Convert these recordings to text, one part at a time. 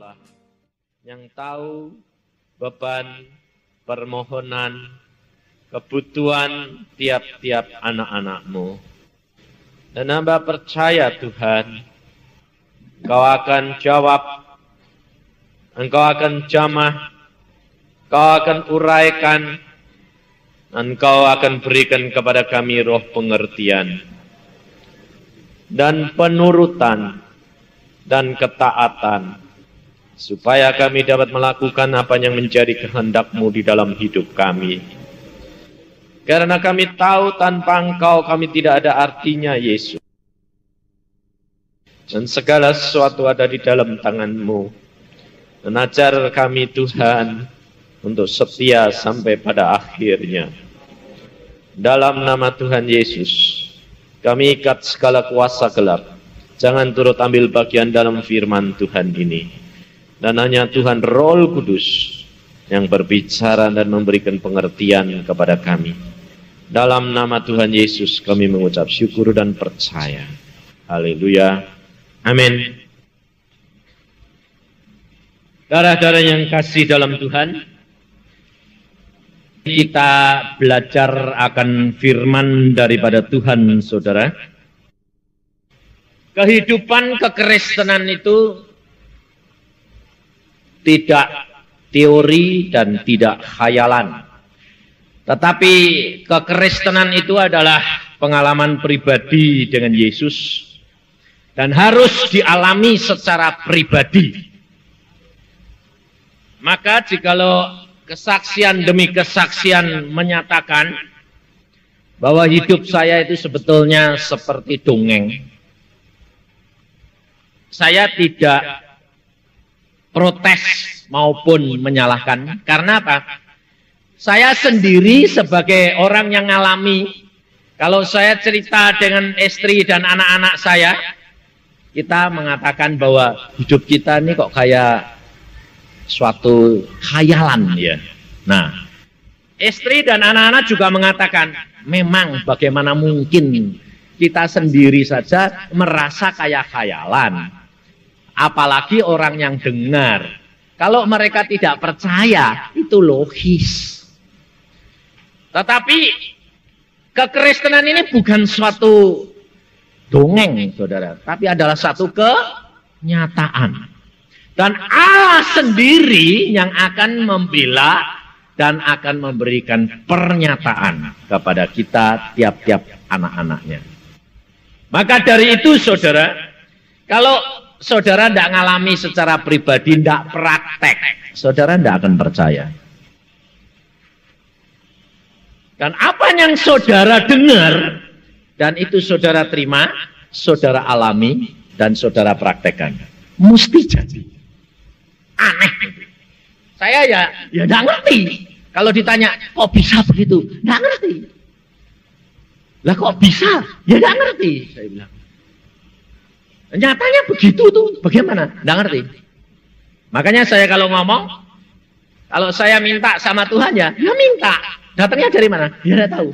Allah yang tahu beban, permohonan, kebutuhan tiap-tiap anak-anak-Mu. Dan hamba percaya Tuhan, Engkau akan jawab, Engkau akan jamah, Engkau akan uraikan, Engkau akan berikan kepada kami roh pengertian dan penurutan dan ketaatan, supaya kami dapat melakukan apa yang menjadi kehendak-Mu di dalam hidup kami. Karena kami tahu tanpa Engkau kami tidak ada artinya, Yesus. Dan segala sesuatu ada di dalam tangan-Mu. Dan ajar kami Tuhan untuk setia sampai pada akhirnya. Dalam nama Tuhan Yesus, kami ikat segala kuasa gelap. Jangan turut ambil bagian dalam firman Tuhan ini. Dan hanya Tuhan Roh Kudus yang berbicara dan memberikan pengertian kepada kami. Dalam nama Tuhan Yesus kami mengucap syukur dan percaya. Haleluya. Amin. Saudara-saudara yang kasih dalam Tuhan, kita belajar akan firman daripada Tuhan, saudara. Kehidupan kekristenan itu tidak teori dan tidak khayalan. Tetapi kekristenan itu adalah pengalaman pribadi dengan Yesus dan harus dialami secara pribadi. Maka jikalau kesaksian demi kesaksian menyatakan bahwa hidup saya itu sebetulnya seperti dongeng, saya tidak protes maupun menyalahkan. Karena apa? Saya sendiri sebagai orang yang ngalami, kalau saya cerita dengan istri dan anak-anak saya, kita mengatakan bahwa hidup kita ini kok kayak suatu khayalan ya. Nah, istri dan anak-anak juga mengatakan, memang bagaimana mungkin kita sendiri saja merasa kayak khayalan, apalagi orang yang dengar. Kalau mereka tidak percaya, itu logis. Tetapi kekristenan ini bukan suatu dongeng, saudara, tapi adalah satu kenyataan. Dan Allah sendiri yang akan membela dan akan memberikan pernyataan kepada kita tiap-tiap anak-anaknya. Maka dari itu, saudara, kalau saudara tidak ngalami secara pribadi, tidak praktek, saudara tidak akan percaya. Dan apa yang saudara dengar, dan itu saudara terima, saudara alami, dan saudara praktekkan, mesti jadi. Aneh. Saya ya tidak ngerti. Kalau ditanya, kok bisa begitu? Tidak ngerti. Lah kok bisa? Ya tidak ngerti. Saya bilang. Nyatanya begitu tuh. Bagaimana? Tidak ngerti. Makanya saya kalau ngomong, kalau saya minta sama Tuhan ya minta. Datangnya dari mana? Ya tidak tahu.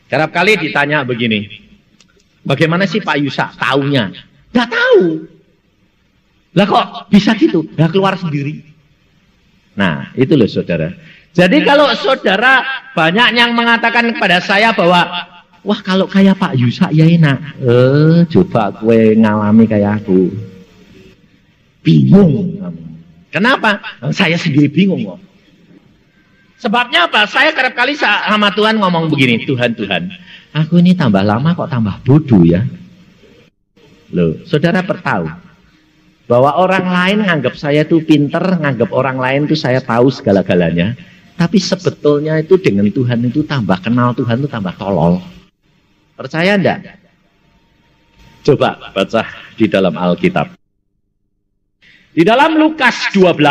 Kerap kali ditanya begini, bagaimana sih Pak Yusa taunya? Tidak tahu. Lah kok bisa gitu? Dah keluar sendiri. Nah, itu loh saudara. Jadi kalau saudara banyak yang mengatakan kepada saya bahwa, wah kalau kayak Pak Yusa ya enak. Coba gue ngalami kayak aku. Bingung. Kenapa? Saya sendiri bingung kok. Sebabnya apa? Saya kerap kali sama Tuhan ngomong begini, Tuhan, aku ini tambah lama kok tambah bodoh ya. Loh, saudara tahu bahwa orang lain nganggap saya itu pinter, nganggap orang lain itu saya tahu segala-galanya. Tapi sebetulnya itu dengan Tuhan itu tambah kenal Tuhan itu tambah tolol. Percaya enggak? Coba baca di dalam Alkitab. Di dalam Lukas 12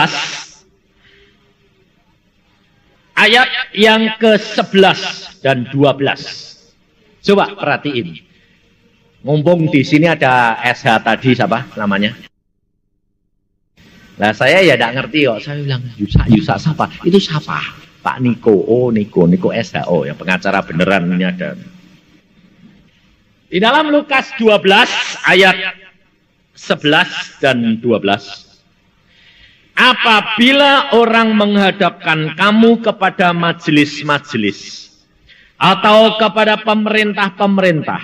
ayat yang ke-11 dan 12. Coba perhatiin. Mumpung di sini ada SH tadi siapa namanya? Nah saya ya tidak ngerti kok. Saya bilang Yusa siapa? Itu siapa? Pak Niko. Oh Niko SHO yang pengacara beneran ini ada. Di dalam Lukas 12 ayat 11 dan 12. Apabila orang menghadapkan kamu kepada majelis-majelis atau kepada pemerintah-pemerintah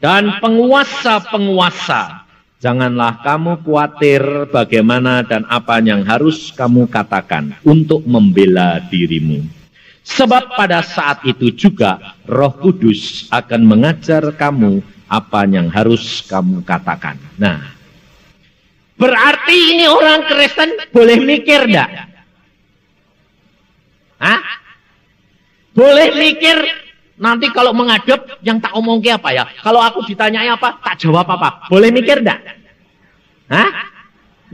dan penguasa-penguasa, janganlah kamu khawatir bagaimana dan apa yang harus kamu katakan untuk membela dirimu. Sebab pada saat itu juga Roh Kudus akan mengajar kamu apa yang harus kamu katakan. Nah, berarti ini orang Kristen boleh mikir enggak? Hah? Boleh mikir nanti kalau menghadap yang tak omong ke apa ya? Kalau aku ditanyai apa, tak jawab apa. Boleh mikir enggak? Hah?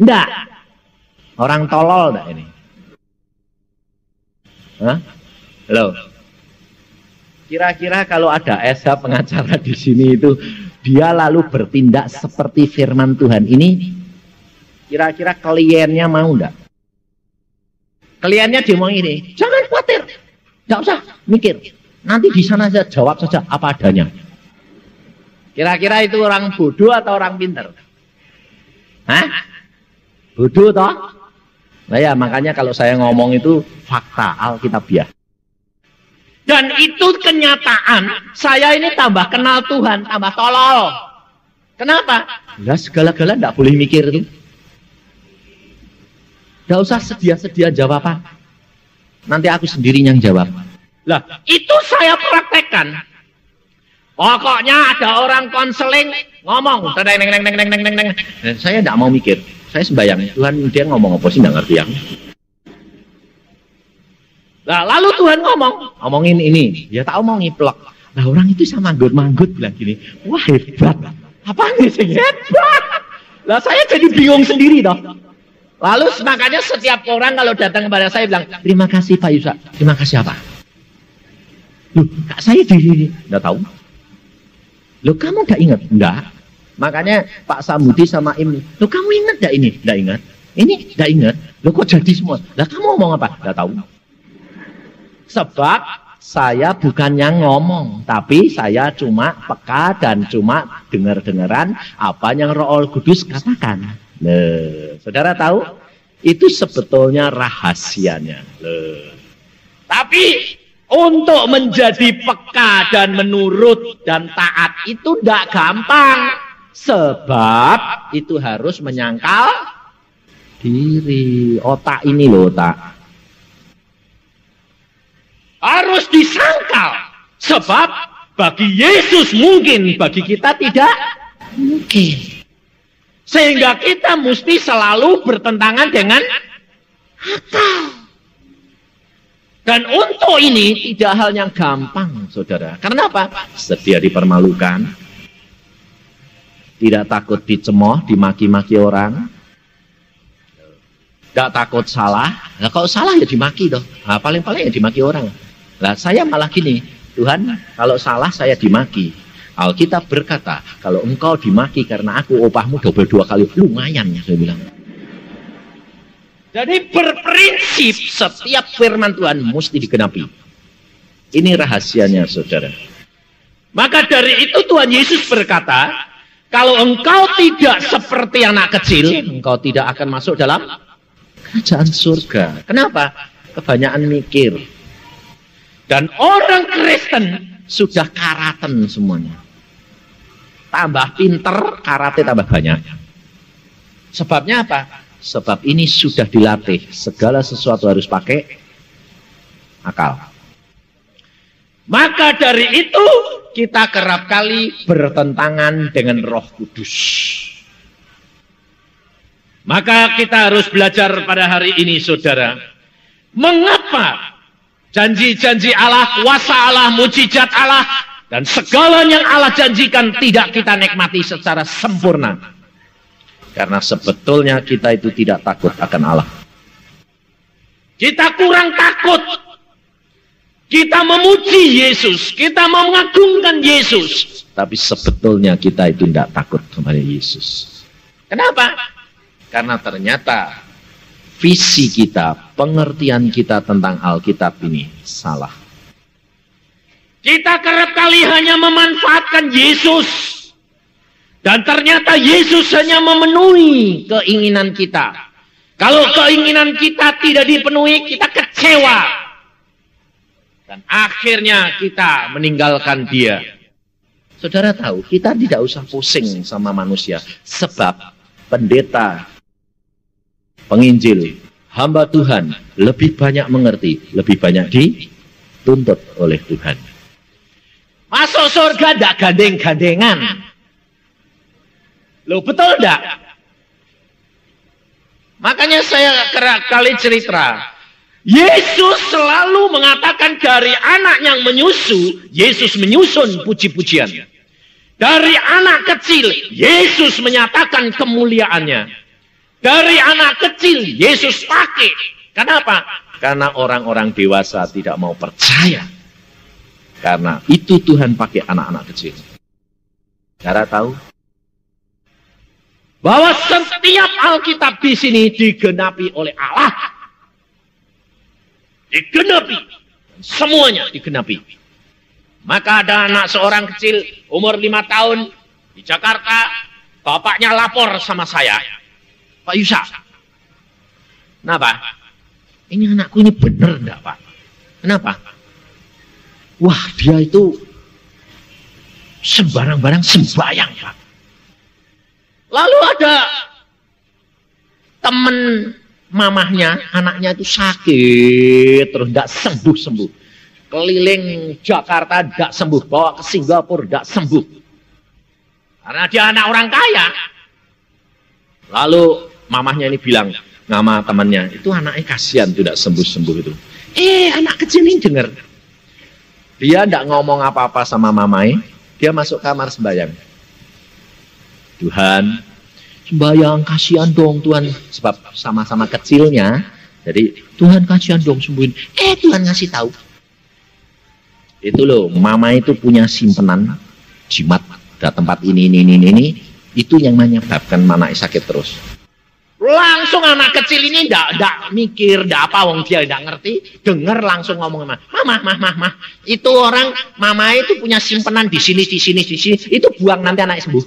Enggak. Orang tolol enggak ini? Hah? Halo. Kira-kira kalau ada SH pengacara di sini itu, dia lalu bertindak seperti firman Tuhan ini, kira-kira kliennya mau enggak? Kliennya dia mau ini, jangan khawatir, enggak usah mikir, nanti di sana saja jawab saja apa adanya. Kira-kira itu orang bodoh atau orang pintar? Hah? Bodoh toh? Nah ya, makanya kalau saya ngomong itu fakta Alkitabiah. Dan itu kenyataan, saya ini tambah kenal Tuhan, tambah tolol. Kenapa? Nah, segala-gala enggak boleh mikir itu. Enggak usah sedia-sedia jawab apa. Nanti aku sendiri yang jawab. Lah, itu saya praktekkan. Pokoknya ada orang konseling ngomong, saya enggak mau mikir. Saya sembahyang, Tuhan dia ngomong apa sih enggak ngerti aku. Nah, lalu Tuhan ngomongin ini, ya tak omong ngiplok. Nah, orang itu sama manggut bilang gini, wah hebat, apa nih sih hebat? Lah saya jadi bingung sendiri toh. Lalu makanya setiap orang kalau datang kepada saya bilang, terima kasih Pak Yusak. Terima kasih apa? Loh, kak saya di enggak tahu. Loh, kamu enggak ingat? Enggak. Makanya Pak Samudi sama Im, loh kamu ingat enggak ini? Enggak ingat. Ini enggak ingat. Loh kok jadi semua? Lah kamu ngomong apa? Enggak tahu. Sebab saya bukan yang ngomong, tapi saya cuma peka dan cuma dengar-dengaran apa yang Roh Kudus katakan. Nah, saudara tahu? Itu sebetulnya rahasianya. Tapi untuk menjadi peka dan menurut dan taat itu tidak gampang. Sebab itu harus menyangkal diri. Otak ini loh, otak. Harus disangkal. Sebab bagi Yesus mungkin, bagi kita tidak mungkin. Sehingga kita mesti selalu bertentangan dengan akal. Dan untuk ini tidak hal yang gampang, saudara. Karena apa? Sedia dipermalukan. Tidak takut dicemooh, dimaki-maki orang. Tidak takut salah. Nah, kalau salah ya dimaki toh. Nah, paling-paling ya dimaki orang. Nah, saya malah gini, Tuhan, kalau salah saya dimaki. Alkitab berkata, kalau engkau dimaki karena aku opahmu double 2 kali, lumayan ya saya bilang. Jadi berprinsip setiap firman Tuhan mesti digenapi. Ini rahasianya, saudara. Maka dari itu Tuhan Yesus berkata, kalau engkau tidak seperti anak kecil, engkau tidak akan masuk dalam kerajaan surga. Kenapa? Kebanyakan mikir. Dan orang Kristen sudah karaten semuanya. Tambah pinter, karate tambah banyak. Sebabnya apa? Sebab ini sudah dilatih. Segala sesuatu harus pakai akal. Maka dari itu kita kerap kali bertentangan dengan Roh Kudus. Maka kita harus belajar pada hari ini, saudara. Mengapa janji-janji Allah, kuasa Allah, mujizat Allah, dan segala yang Allah janjikan tidak kita nikmati secara sempurna? Karena sebetulnya kita itu tidak takut akan Allah. Kita kurang takut. Kita memuji Yesus, kita mengagungkan Yesus. Tapi sebetulnya kita itu tidak takut kepada Yesus. Kenapa? Karena ternyata visi kita, pengertian kita tentang Alkitab ini salah. Kita kerap kali hanya memanfaatkan Yesus Dan ternyata Yesus hanya memenuhi keinginan kita. Kalau keinginan kita tidak dipenuhi, kita kecewa. Dan akhirnya kita meninggalkan Dia. Saudara tahu, kita tidak usah pusing sama manusia. Sebab pendeta, penginjil, hamba Tuhan lebih banyak mengerti, lebih banyak dituntut oleh Tuhan. Masuk surga tidak gandeng-gandengan. Loh, betul tidak? Makanya saya kerap kali cerita, Yesus selalu mengatakan dari anak yang menyusu, Yesus menyusun puji-pujian. Dari anak kecil, Yesus menyatakan kemuliaannya. Dari anak kecil, Yesus pakai. Kenapa? Karena orang-orang dewasa tidak mau percaya. Karena itu Tuhan pakai anak-anak kecil. Saudara tahu? Bahwa setiap Alkitab di sini digenapi oleh Allah. Digenapi. Semuanya digenapi. Maka ada anak seorang kecil umur 5 tahun di Jakarta, bapaknya lapor sama saya, Pak Yusa, kenapa? Ini anakku ini benar enggak, Pak? Kenapa? Wah, dia itu sembarang-barang sembahyang, Pak. Lalu ada teman mamahnya, anaknya itu sakit, terus enggak sembuh-sembuh. Keliling Jakarta tidak sembuh, bawa ke Singapura tidak sembuh. Karena dia anak orang kaya. Lalu mamahnya ini bilang nama temannya, itu anaknya kasihan tidak sembuh-sembuh itu. Anak kecil ini dengar. Dia tidak ngomong apa-apa sama mamai, dia masuk kamar sembahyang. Tuhan, sembahyang kasihan dong Tuhan, sebab sama-sama kecilnya. Jadi Tuhan kasihan dong sembuhin. Tuhan ngasih tahu. Itu loh, mama itu punya simpenan jimat di tempat ini, itu yang menyebabkan anaknya sakit terus. Langsung anak kecil ini ndak mikir, ndak apa, wong dia ndak ngerti, dengar langsung ngomong sama mama, itu orang mama itu punya simpenan di sini, itu buang nanti anaknya sembuh.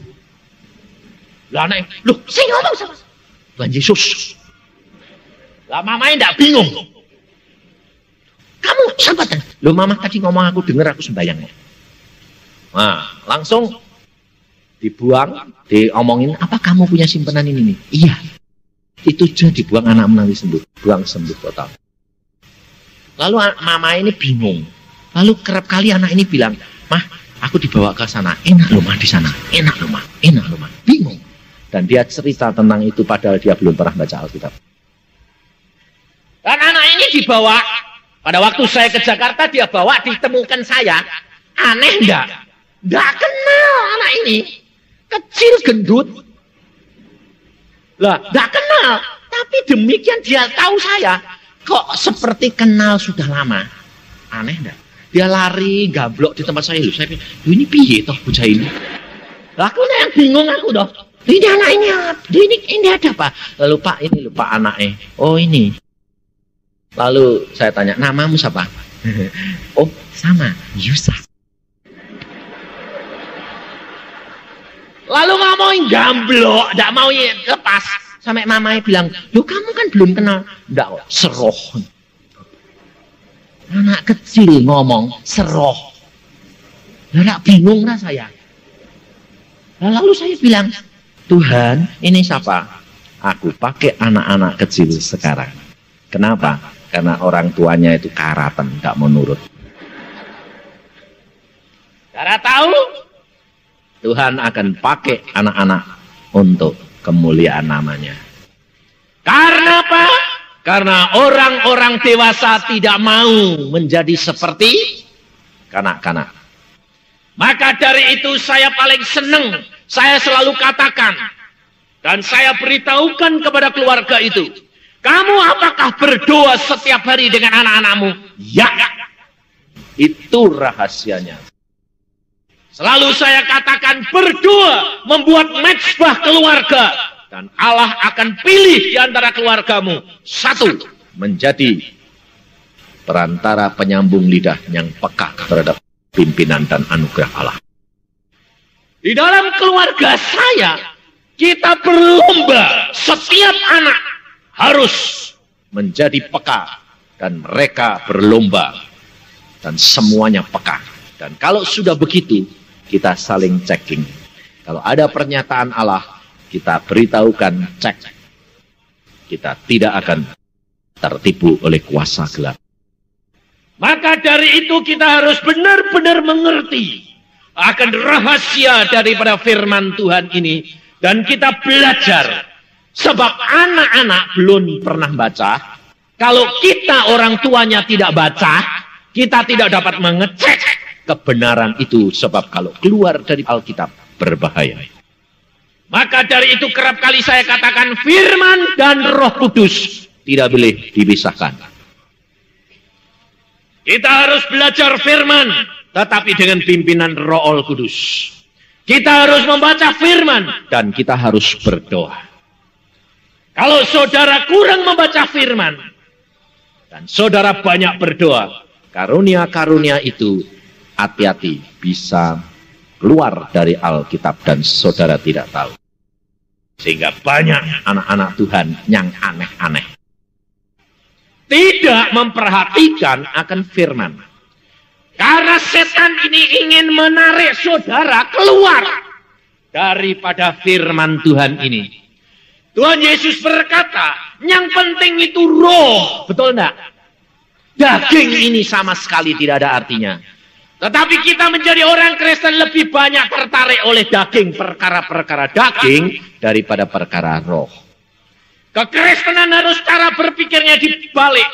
Lah anaknya, loh, saya ngomong sama Tuhan Yesus. Lah mamanya ndak bingung. Kamu sahabat, loh mama tadi ngomong aku dengar aku sembahyang. Nah, langsung dibuang, diomongin, apa kamu punya simpenan ini nih? Iya. Itu aja dibuang, anak nanti sembuh, buang sembuh total. Lalu mama ini bingung. Lalu kerap kali anak ini bilang, "Mah, aku dibawa ke sana, enak loh mah di sana, enak loh mah. Bingung. Dan dia cerita tentang itu padahal dia belum pernah baca Alkitab. Dan anak ini dibawa. Pada waktu saya ke Jakarta, dia bawa, ditemukan saya. Aneh enggak? Enggak kenal anak ini. Kecil, gendut. Lah, enggak kenal. Tapi demikian dia tahu saya. Kok seperti kenal sudah lama. Aneh enggak? Dia lari, gablok di tempat saya. Saya pikir, ini piye toh bocah ini? Lah, aku yang bingung aku toh. Ini anaknya, ini ada apa? Lalu Pak, ini lupa anaknya. Oh ini. Lalu saya tanya, namamu siapa? Oh, sama, Yusa. Lalu ngomongin gamblok, tidak mau lepas. Sampai mamanya bilang, loh kamu kan belum kenal. Tidak, seroh. Anak kecil ngomong, seroh. Tidak bingung lah saya. Lalu saya bilang, Tuhan, ini siapa? Aku pakai anak-anak kecil sekarang. Kenapa? Karena orang tuanya itu karatan, nggak mau nurut. Cara tahu, Tuhan akan pakai anak-anak untuk kemuliaan namanya. Karena apa? Karena orang-orang dewasa tidak mau menjadi seperti kanak-kanak. Maka dari itu saya paling senang, saya selalu katakan, dan saya beritahukan kepada keluarga itu, kamu apakah berdoa setiap hari dengan anak-anakmu? Ya. Itu rahasianya. Selalu saya katakan berdoa membuat mezbah keluarga. Dan Allah akan pilih di antara keluargamu satu menjadi perantara penyambung lidah yang peka terhadap pimpinan dan anugerah Allah. Di dalam keluarga saya, kita berlomba. Setiap anak harus menjadi peka. Dan mereka berlomba. Dan semuanya peka. Dan kalau sudah begitu, kita saling checking. Kalau ada pernyataan Allah, kita beritahukan cek. Kita tidak akan tertipu oleh kuasa gelap. Maka dari itu kita harus benar-benar mengerti akan rahasia daripada firman Tuhan ini. Dan kita belajar. Sebab anak-anak belum pernah baca. Kalau kita orang tuanya tidak baca, kita tidak dapat mengecek kebenaran itu. Sebab kalau keluar dari Alkitab, berbahaya. Maka dari itu kerap kali saya katakan firman dan Roh Kudus tidak boleh dipisahkan. Kita harus belajar firman, tetapi dengan pimpinan Roh Kudus. Kita harus membaca firman, dan kita harus berdoa. Kalau saudara kurang membaca firman, dan saudara banyak berdoa, karunia-karunia itu hati-hati bisa keluar dari Alkitab dan saudara tidak tahu. Sehingga banyak anak-anak Tuhan yang aneh-aneh. Tidak memperhatikan akan firman. Karena setan ini ingin menarik saudara keluar daripada firman Tuhan ini. Tuhan Yesus berkata, yang penting itu roh. Betul enggak? Daging ini sama sekali tidak ada artinya. Tetapi kita menjadi orang Kristen lebih banyak tertarik oleh daging, perkara-perkara daging daripada perkara roh. Kekristenan harus cara berpikirnya dibalik.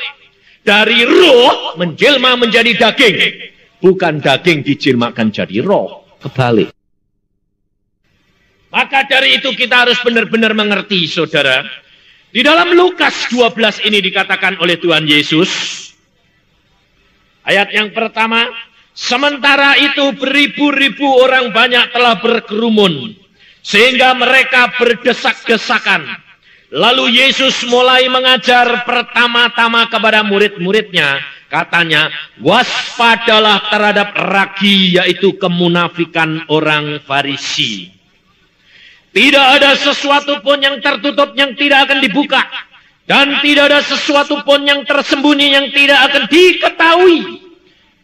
Dari roh menjelma menjadi daging. Bukan daging dijelmakan jadi roh. Kebalik. Maka dari itu kita harus benar-benar mengerti, saudara. Di dalam Lukas 12 ini dikatakan oleh Tuhan Yesus. Ayat yang pertama. Sementara itu beribu-ribu orang banyak telah berkerumun. Sehingga mereka berdesak-desakan. Lalu Yesus mulai mengajar pertama-tama kepada murid-muridnya. Katanya, waspadalah terhadap ragi, yaitu kemunafikan orang Farisi. Tidak ada sesuatu pun yang tertutup yang tidak akan dibuka. Dan tidak ada sesuatu pun yang tersembunyi yang tidak akan diketahui.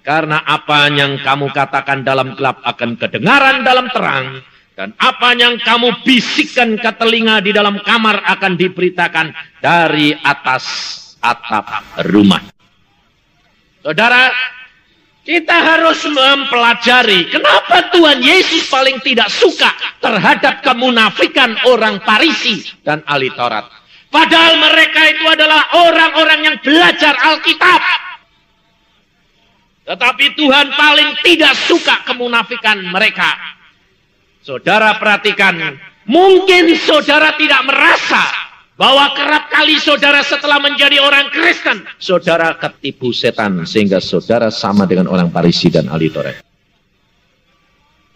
Karena apa yang kamu katakan dalam gelap akan kedengaran dalam terang. Dan apa yang kamu bisikkan ke telinga di dalam kamar akan diberitakan dari atas atap rumah. Saudara, kita harus mempelajari kenapa Tuhan Yesus paling tidak suka terhadap kemunafikan orang Farisi dan ahli Taurat. Padahal mereka itu adalah orang-orang yang belajar Alkitab. Tetapi Tuhan paling tidak suka kemunafikan mereka. Saudara perhatikan, mungkin saudara tidak merasa bahwa kerap kali saudara setelah menjadi orang Kristen, saudara ketipu setan sehingga saudara sama dengan orang Farisi dan ahli Taurat.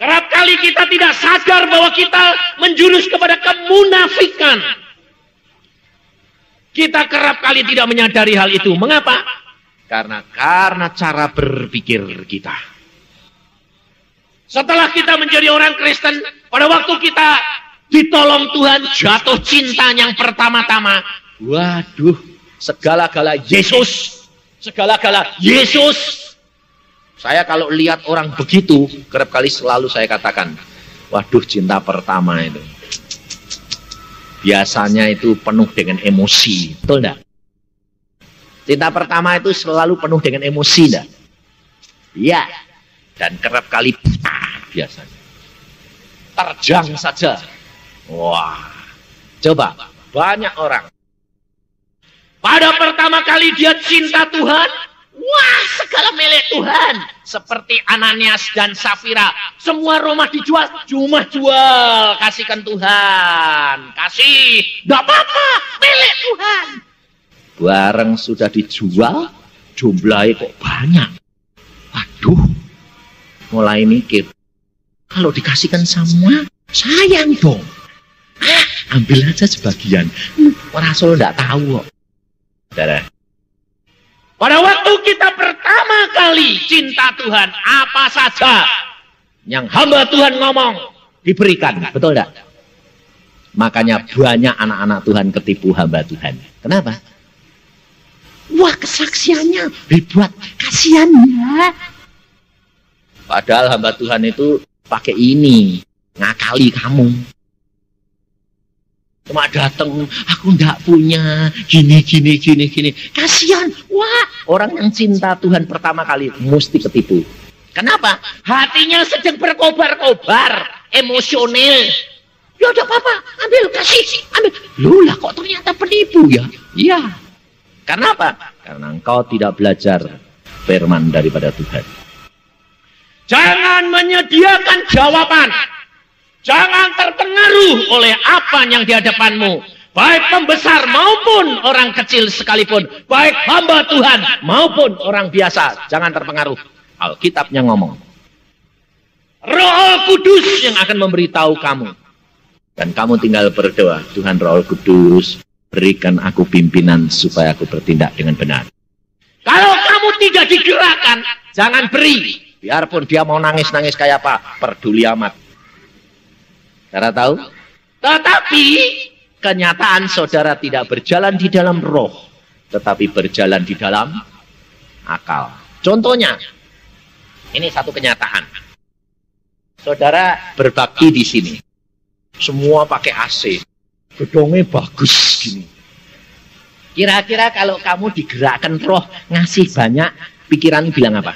Kerap kali kita tidak sadar bahwa kita menjurus kepada kemunafikan. Kita kerap kali tidak menyadari hal itu. Mengapa? Karena cara berpikir kita. Setelah kita menjadi orang Kristen, pada waktu kita ditolong Tuhan, jatuh cinta yang pertama-tama. Waduh, segala-gala Yesus. Segala-gala Yesus. Saya kalau lihat orang begitu, kerap kali selalu saya katakan, waduh cinta pertama itu. Biasanya itu penuh dengan emosi. Betul enggak? Cinta pertama itu selalu penuh dengan emosi enggak? Iya. Dan kerap kali buta biasanya. Terjang saja. Wah. Coba, banyak orang. Pada pertama kali dia cinta Tuhan. Wah, segala milik Tuhan. Seperti Ananias dan Safira. Semua rumah dijual. Cuma jual. Kasihkan Tuhan. Kasih. Gak apa-apa. Milik Tuhan. Barang sudah dijual. Jumlahnya kok banyak. Waduh. Mulai mikir. Kalau dikasihkan semua. Sayang dong. Ambil aja sebagian. Rasul tidak tahu kok. Saudara. Pada waktu kita pertama kali cinta Tuhan, apa saja yang hamba Tuhan ngomong, diberikan, betul enggak? Makanya banyak anak-anak Tuhan ketipu hamba Tuhan. Kenapa? Wah, kesaksiannya hebat, kasihan ya. Padahal hamba Tuhan itu pakai ini, ngakali kamu. Cuma datang, aku enggak punya, gini. Kasihan. Wah, orang yang cinta Tuhan pertama kali mesti ketipu. Kenapa? Hatinya sedang berkobar-kobar, emosional. Ya udah apa-apa, ambil, kasih, ambil. Loh lah, kok ternyata penipu ya? Iya. Karena apa? Karena engkau tidak belajar firman daripada Tuhan. Jangan menyediakan jawaban. Jangan terpengaruh oleh apa yang di hadapanmu. Baik pembesar maupun orang kecil sekalipun. Baik hamba Tuhan maupun orang biasa. Jangan terpengaruh. Alkitabnya ngomong. Roh Kudus yang akan memberitahu kamu. Dan kamu tinggal berdoa. Tuhan Roh Kudus, berikan aku pimpinan supaya aku bertindak dengan benar. Kalau kamu tidak digerakkan, jangan beri. Biarpun dia mau nangis-nangis kayak apa, peduli amat. Saudara tahu? Tetapi kenyataan saudara tidak berjalan di dalam roh, tetapi berjalan di dalam akal. Contohnya, ini satu kenyataan. Saudara berbakti di sini. Semua pakai AC. Gedungnya bagus gini. Kira-kira kalau kamu digerakkan roh ngasih banyak, pikiran bilang apa?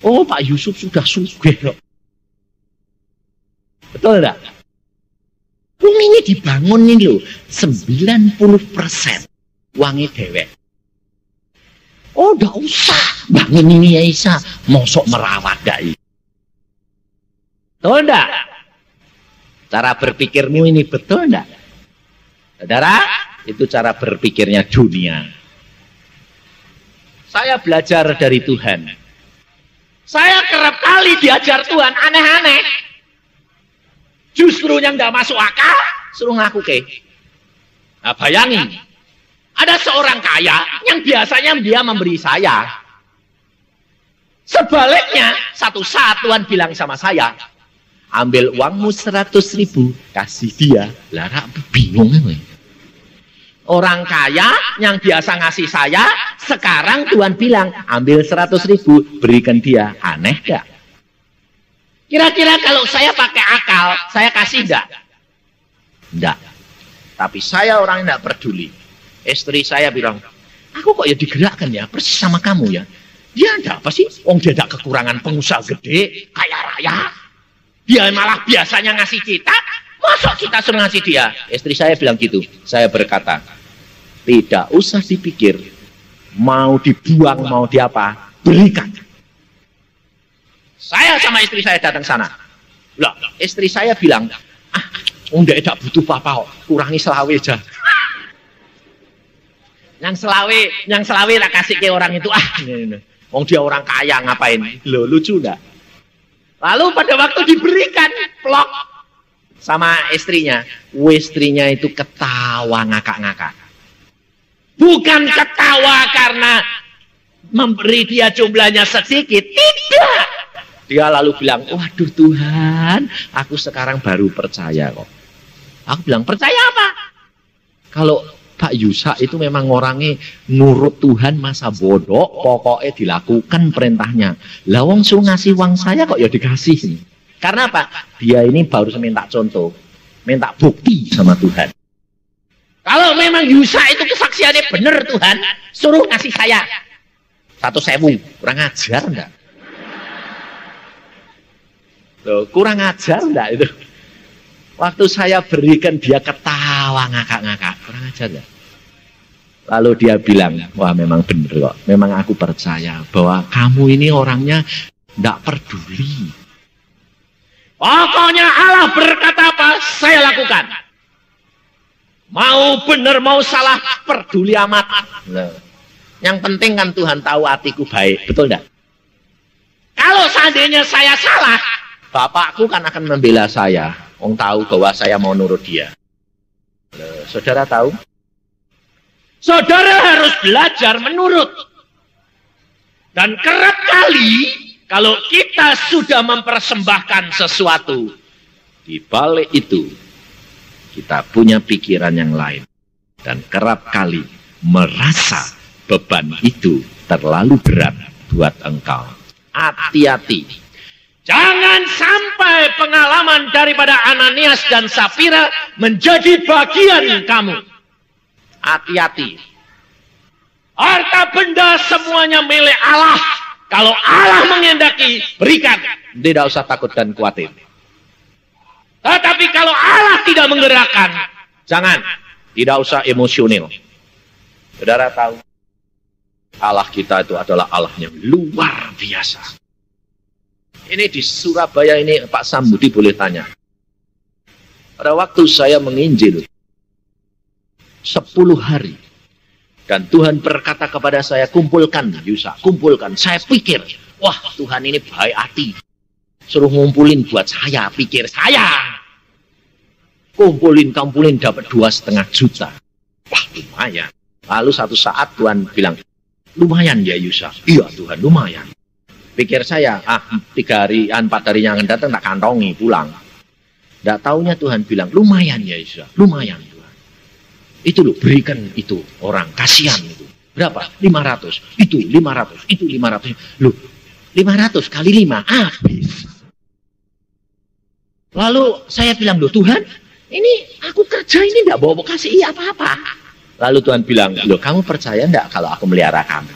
Oh, Pak Yusuf sudah sugih loh. Betul enggak? Ini dibangun ini loh 90% uangnya dewek. Oh, enggak usah bangun ini ya Isa, mosok merawat dai. Betul enggak? Cara berpikirmu ini betul enggak? Saudara, itu cara berpikirnya dunia. Saya belajar dari Tuhan. Saya kerap kali diajar Tuhan aneh-aneh. Justru yang enggak masuk akal, suruh ngaku ke. Nah, bayangin, ada seorang kaya yang biasanya dia memberi saya. Sebaliknya, satu saat Tuhan bilang sama saya, ambil uangmu 100.000, kasih dia. Lara bingung gue. Orang kaya yang biasa ngasih saya, sekarang Tuhan bilang, ambil 100.000, berikan dia. Aneh gak? Kira-kira kalau saya pakai akal, saya kasih enggak? Enggak. Tapi saya orang yang enggak peduli. Istri saya bilang, aku kok ya digerakkan ya, persis sama kamu ya. Dia enggak apa sih? Dia enggak kekurangan pengusaha gede, kaya raya. Dia malah biasanya ngasih kita, masa kita suruh ngasih dia? Istri saya bilang gitu. Saya berkata, tidak usah dipikir, mau dibuang, mau diapa, berikan. Saya sama istri saya datang sana. Lah, istri saya bilang, enggak butuh apa-apa kok, kurangi selawe aja. Yang selawe tak kasih ke orang itu, dia orang kaya ngapain? Loh, lucu enggak? Lalu pada waktu diberikan plok sama istrinya itu ketawa ngakak-ngakak. Bukan ketawa karena memberi dia jumlahnya sedikit, tidak. Dia lalu bilang, waduh Tuhan, aku sekarang baru percaya kok. Aku bilang, percaya apa? Kalau Pak Yusa itu memang orangnya nurut Tuhan masa bodoh, pokoknya dilakukan perintahnya. Lah wong suruh ngasih uang saya kok ya dikasih. Karena apa? Dia ini baru minta contoh, minta bukti sama Tuhan. Kalau memang Yusa itu kesaksiannya benar Tuhan, suruh ngasih saya 100.000, kurang ajar enggak? Loh, kurang ajar enggak itu? Waktu saya berikan dia ketawa ngakak-ngakak, kurang ajar enggak? Lalu dia bilang, wah memang benar kok, memang aku percaya bahwa kamu ini orangnya enggak peduli. Pokoknya Allah berkata apa, saya lakukan. Mau benar, mau salah, peduli amat. Loh. Yang penting kan Tuhan tahu hatiku baik, betul enggak? Kalau seandainya saya salah, bapakku kan akan membela saya. Orang tahu bahwa saya mau nurut dia. Loh, saudara tahu? Saudara harus belajar menurut. Dan kerap kali, kalau kita kita sudah mempersembahkan sesuatu, di balik itu kita punya pikiran yang lain. Dan kerap kali merasa beban itu terlalu berat buat engkau. Hati-hati. Jangan sampai pengalaman daripada Ananias dan Safira menjadi bagian kamu. Hati-hati. Harta benda semuanya milik Allah. Kalau Allah mengendaki, berikan. Tidak usah takut dan khawatir. Tetapi kalau Allah tidak menggerakkan, jangan. Tidak usah emosional. Saudara tahu, Allah kita itu adalah Allah yang luar biasa. Ini di Surabaya ini Pak Sambudi boleh tanya. Pada waktu saya menginjil 10 hari. Dan Tuhan berkata kepada saya, kumpulkan Yusa, kumpulkan. Saya pikir, wah Tuhan ini baik hati. Suruh ngumpulin buat saya, pikir saya. Kumpulin dapat 2,5 juta. Wah lumayan. Lalu satu saat Tuhan bilang, lumayan ya Yusa. Iya Tuhan lumayan. Pikir saya, 3 hari, 4 hari yang akan datang tak kantongi pulang. Tidak taunya Tuhan bilang, lumayan ya Yusa. Lumayan Tuhan. Itu loh berikan itu orang. Kasihan itu. Berapa? 500. Itu 500. Itu 500. Loh 500 kali 5 habis. Lalu saya bilang, loh Tuhan, ini aku kerja ini enggak bawa kasih apa-apa. Lalu Tuhan bilang, loh kamu percaya enggak kalau aku melihara kamu?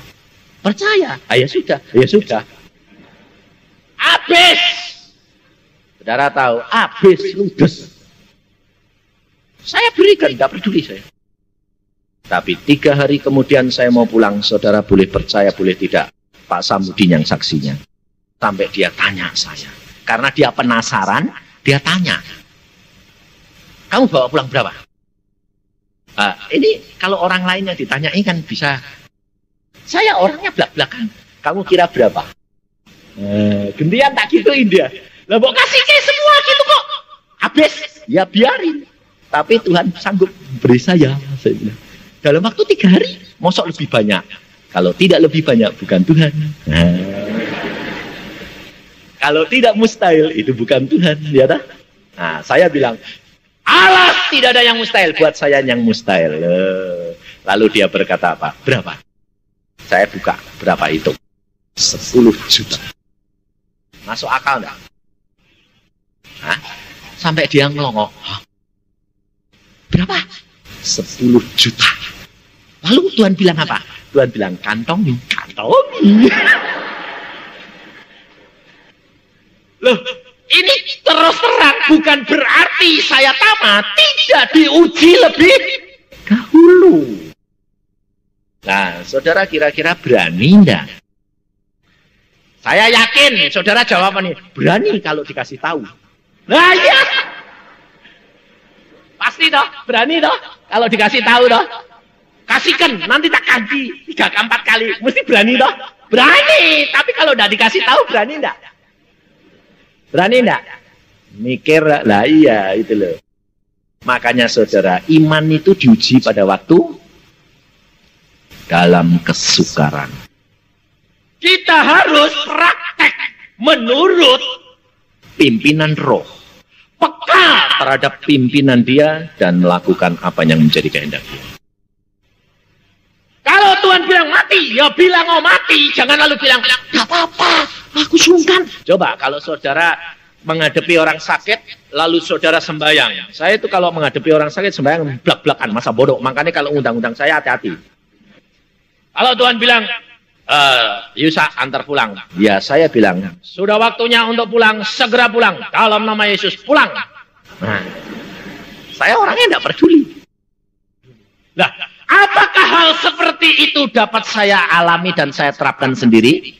Percaya. Ya sudah, ya sudah. Habis. Saudara tahu, habis ludes. Saya berikan, enggak peduli saya. Tapi 3 hari kemudian saya mau pulang, saudara boleh percaya, boleh tidak. Pak Sambudi yang saksinya. Sampai dia tanya saya. Karena dia penasaran, dia tanya. Kamu bawa pulang berapa? Ini kalau orang lain yang ditanyai kan bisa. Saya orangnya belak-belakan. Kamu kira berapa? Gantian tak gituin dia. Lah mau kasih ke semua gitu kok. Habis, ya biarin. Tapi Tuhan sanggup beri saya bilang. Dalam waktu 3 hari, mosok lebih banyak. Kalau tidak lebih banyak, bukan Tuhan. Kalau tidak mustahil, itu bukan Tuhan. Ya tak? Nah, saya bilang, Allah tidak ada yang mustahil, buat saya yang mustahil. Lalu dia berkata apa? Berapa? Saya buka, berapa itu? 10 juta. Masuk akal enggak? Hah? Sampai dia ngelongok. Hah? Berapa? 10 juta. Lalu Tuhan bilang apa? Tuhan bilang, kantongi. Kantongi. Loh, ini terus terang bukan berarti saya tamat, tidak diuji lebih dahulu. Nah, saudara kira-kira berani enggak? Saya yakin, saudara jawabannya berani kalau dikasih tahu. Nah iya, pasti toh, berani toh, kalau dikasih tahu toh. Kasihkan, nanti tak ganti 3 ke 4 kali, mesti berani toh. Berani, tapi kalau udah dikasih tahu berani enggak? Berani enggak? Mikir lah iya itu loh. Makanya saudara, iman itu diuji pada waktu dalam kesukaran. Kita harus praktek menurut pimpinan roh. Peka terhadap pimpinan dia dan melakukan apa yang menjadi kehendak dia. Kalau Tuhan bilang mati, ya bilang oh mati. Jangan lalu bilang, gak apa-apa, aku sungkan. Coba kalau saudara menghadapi orang sakit, lalu saudara sembahyang. Saya itu kalau menghadapi orang sakit, sembahyang blak-blakan, masa bodoh. Makanya kalau undang-undang saya hati-hati. Kalau Tuhan bilang, Yusa antar pulang. Ya saya bilang, sudah waktunya untuk pulang, segera pulang. Dalam nama Yesus, pulang. Nah, saya orangnya tidak peduli. Nah, apakah hal seperti itu dapat saya alami dan saya terapkan sendiri?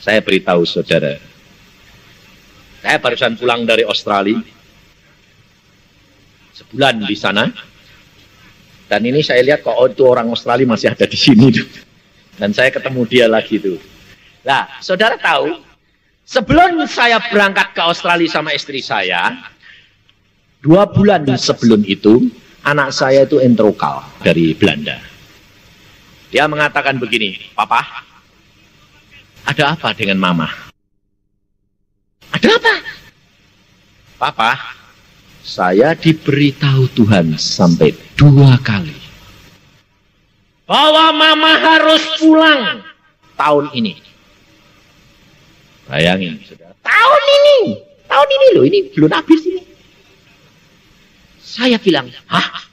Saya beritahu saudara. Saya barusan pulang dari Australia. Sebulan di sana. Dan ini saya lihat kok itu orang Australia masih ada di sini. Dan saya ketemu dia lagi tuh. Nah, saudara tahu, sebelum saya berangkat ke Australia sama istri saya, 2 bulan sebelum itu, anak saya itu entrokal dari Belanda. Dia mengatakan begini, Papa, ada apa dengan Mama? Ada apa? Papa, saya diberitahu Tuhan sampai 2 kali bahwa mama harus pulang tahun ini. Bayangin, saudara. Tahun ini loh, ini belum habis ini. Saya bilang, hah?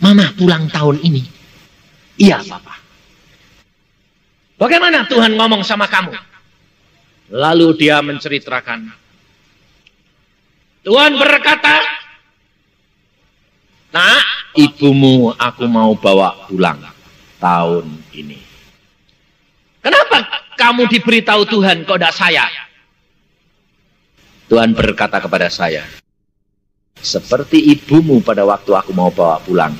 Mama pulang tahun ini? Iya, Papa. Bagaimana Tuhan ngomong sama kamu? Lalu dia menceritakan. Tuhan berkata, nak, ibumu aku mau bawa pulang tahun ini. Kenapa kamu diberitahu Tuhan kok tidak saya? Tuhan berkata kepada saya, seperti ibumu pada waktu aku mau bawa pulang,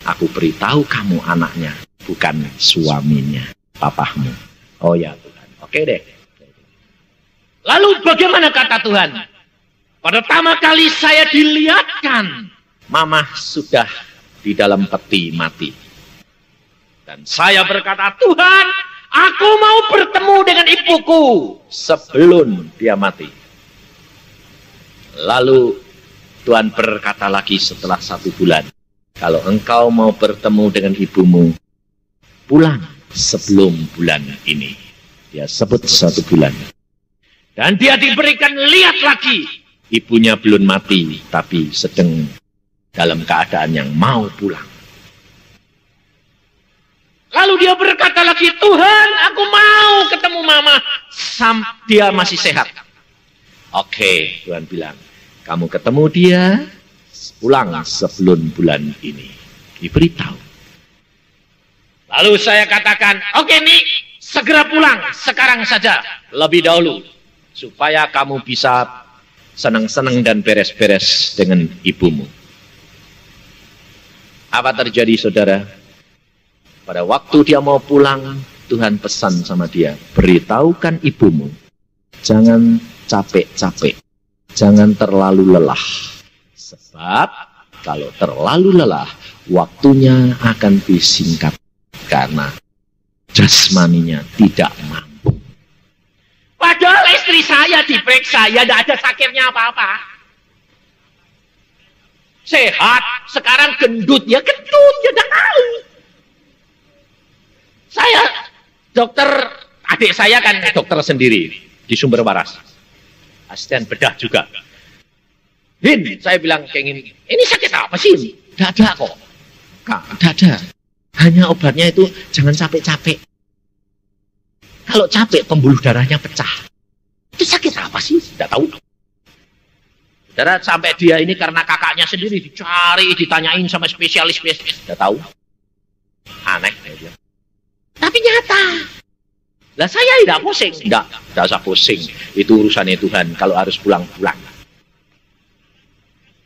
aku beritahu kamu anaknya, bukan suaminya, papahmu. Oh ya Tuhan, oke deh. Lalu bagaimana kata Tuhan? Pada pertama kali saya dilihatkan, Mama sudah di dalam peti mati. Dan saya berkata, Tuhan, aku mau bertemu dengan ibuku sebelum dia mati. Lalu Tuhan berkata lagi setelah 1 bulan, kalau engkau mau bertemu dengan ibumu, pulang sebelum bulan ini. Dia sebut 1 bulan. Dan dia diberikan lihat lagi. Ibunya belum mati, tapi sedang dalam keadaan yang mau pulang. Lalu dia berkata lagi, Tuhan, aku mau ketemu mama. Dia masih sehat. Oke, Tuhan bilang, kamu ketemu dia, pulang sebelum bulan ini. Diberitahu. Lalu saya katakan, oke nih, segera pulang, sekarang saja, lebih dahulu. Supaya kamu bisa senang-senang dan beres-beres dengan ibumu. Apa terjadi, saudara? Pada waktu dia mau pulang, Tuhan pesan sama dia, beritahukan ibumu, jangan capek-capek, jangan terlalu lelah. Sebab kalau terlalu lelah, waktunya akan disingkat karena jasmaninya tidak mampu. Padahal istri saya diperiksa, ya tidak ada sakitnya apa-apa. Sehat, sekarang gendut, ya tidak tahu. Saya, dokter, adik saya kan dokter sendiri di Sumber Waras. Asisten bedah juga. Hin, saya bilang kayak gini, ini sakit apa sih? Tidak ada kok. Kak, tidak ada. Hanya obatnya itu jangan capek-capek. Kalau capek, pembuluh darahnya pecah. Itu sakit apa sih? Tidak tahu. Saudara, sampai dia ini karena kakaknya sendiri dicari, ditanyain sama spesialis-spesialis. Tidak tahu. Aneh. Ya. Tapi nyata. Lah saya tidak pusing. Tidak usah pusing. Itu urusannya Tuhan. Kalau harus pulang-pulang.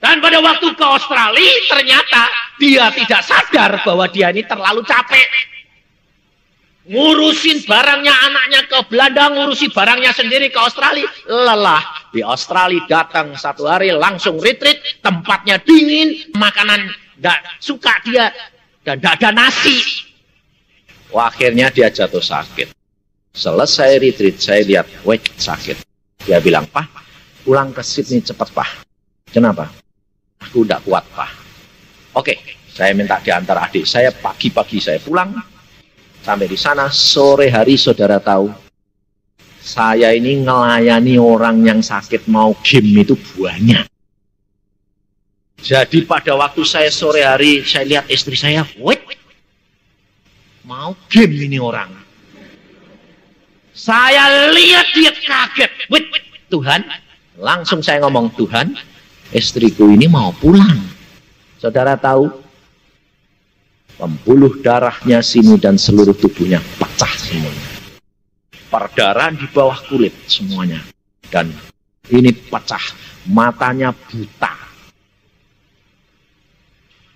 Dan pada waktu ke Australia, ternyata dia tidak sadar bahwa dia ini terlalu capek. Ngurusin barangnya anaknya ke Belanda, ngurusi barangnya sendiri ke Australia, lelah. Di Australia datang 1 hari langsung retreat, tempatnya dingin, makanan tidak suka dia, dan tidak ada nasi. Wah, akhirnya dia jatuh sakit. Selesai retreat, saya lihat, wait, sakit. Dia bilang, Pak, pulang ke Sydney cepat, Pak. Kenapa? Aku tidak kuat, Pak. Oke, saya minta diantar adik saya, pagi-pagi saya pulang. Sampai di sana, sore hari saudara tahu, saya ini ngelayani orang yang sakit mau game itu banyak. Jadi pada waktu saya sore hari, saya lihat istri saya, wait, mau game ini orang. Saya lihat dia kaget, wait, Tuhan, langsung saya ngomong, Tuhan, istriku ini mau pulang. Saudara tahu, pembuluh darahnya sini dan seluruh tubuhnya pecah semuanya. Perdarahan di bawah kulit semuanya. Dan ini pecah, matanya buta.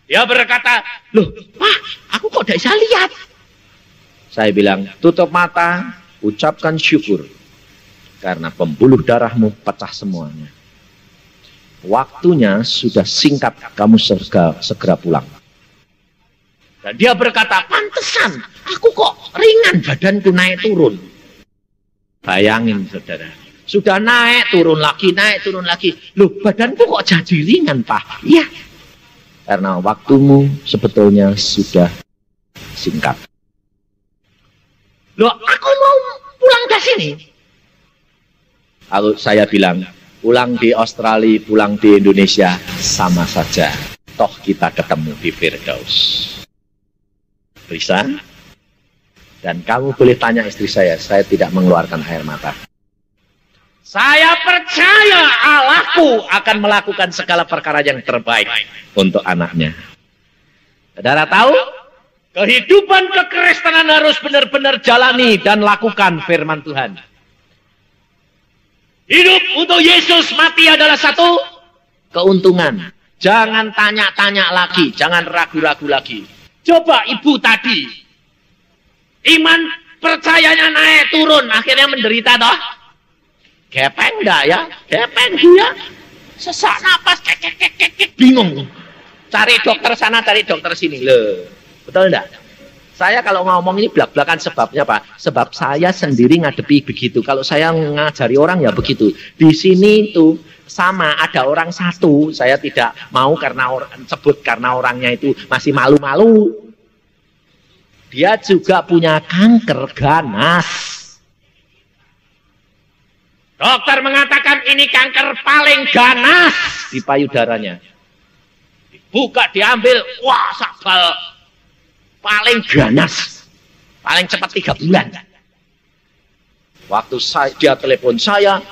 Dia berkata, loh, Pak, aku kok tidak bisa lihat? Saya bilang, tutup mata, ucapkan syukur. Karena pembuluh darahmu pecah semuanya. Waktunya sudah singkat, kamu segera pulang. Dan dia berkata, pantesan, aku kok ringan badanku naik turun. Bayangin saudara, Sudah naik, turun lagi, naik, turun lagi. Loh, badanku kok jadi ringan, Pak? Iya. Karena waktumu sebetulnya sudah singkat. Loh, aku mau pulang ke sini. Lalu saya bilang, pulang di Australia, pulang di Indonesia, sama saja. Toh kita ketemu di Firdaus. Bisa? Dan kamu boleh tanya istri saya tidak mengeluarkan air mata. Saya percaya Allahku akan melakukan segala perkara yang terbaik untuk anaknya. Saudara tahu? Kehidupan kekristenan harus benar-benar jalani dan lakukan firman Tuhan. Hidup untuk Yesus, mati adalah satu keuntungan. Jangan tanya-tanya lagi, jangan ragu-ragu lagi. Coba ibu tadi, iman percayanya naik turun, akhirnya menderita toh. Gepeng enggak ya? Gepeng dia. Sesak napas, bingung. Cari dokter sana, cari dokter sini. Loh, betul enggak? Saya kalau ngomong ini belak-belakan sebabnya Pak. Sebab saya sendiri ngadepi begitu. Kalau saya ngajari orang ya begitu. Di sini itu sama, ada orang satu. Saya tidak mau karena sebut karena orangnya itu masih malu-malu. Dia juga punya kanker ganas. Dokter mengatakan ini kanker paling ganas di payudaranya. Dibuka, diambil, wah sakal. Paling ganas. Paling cepat 3 bulan. Waktu dia telepon saya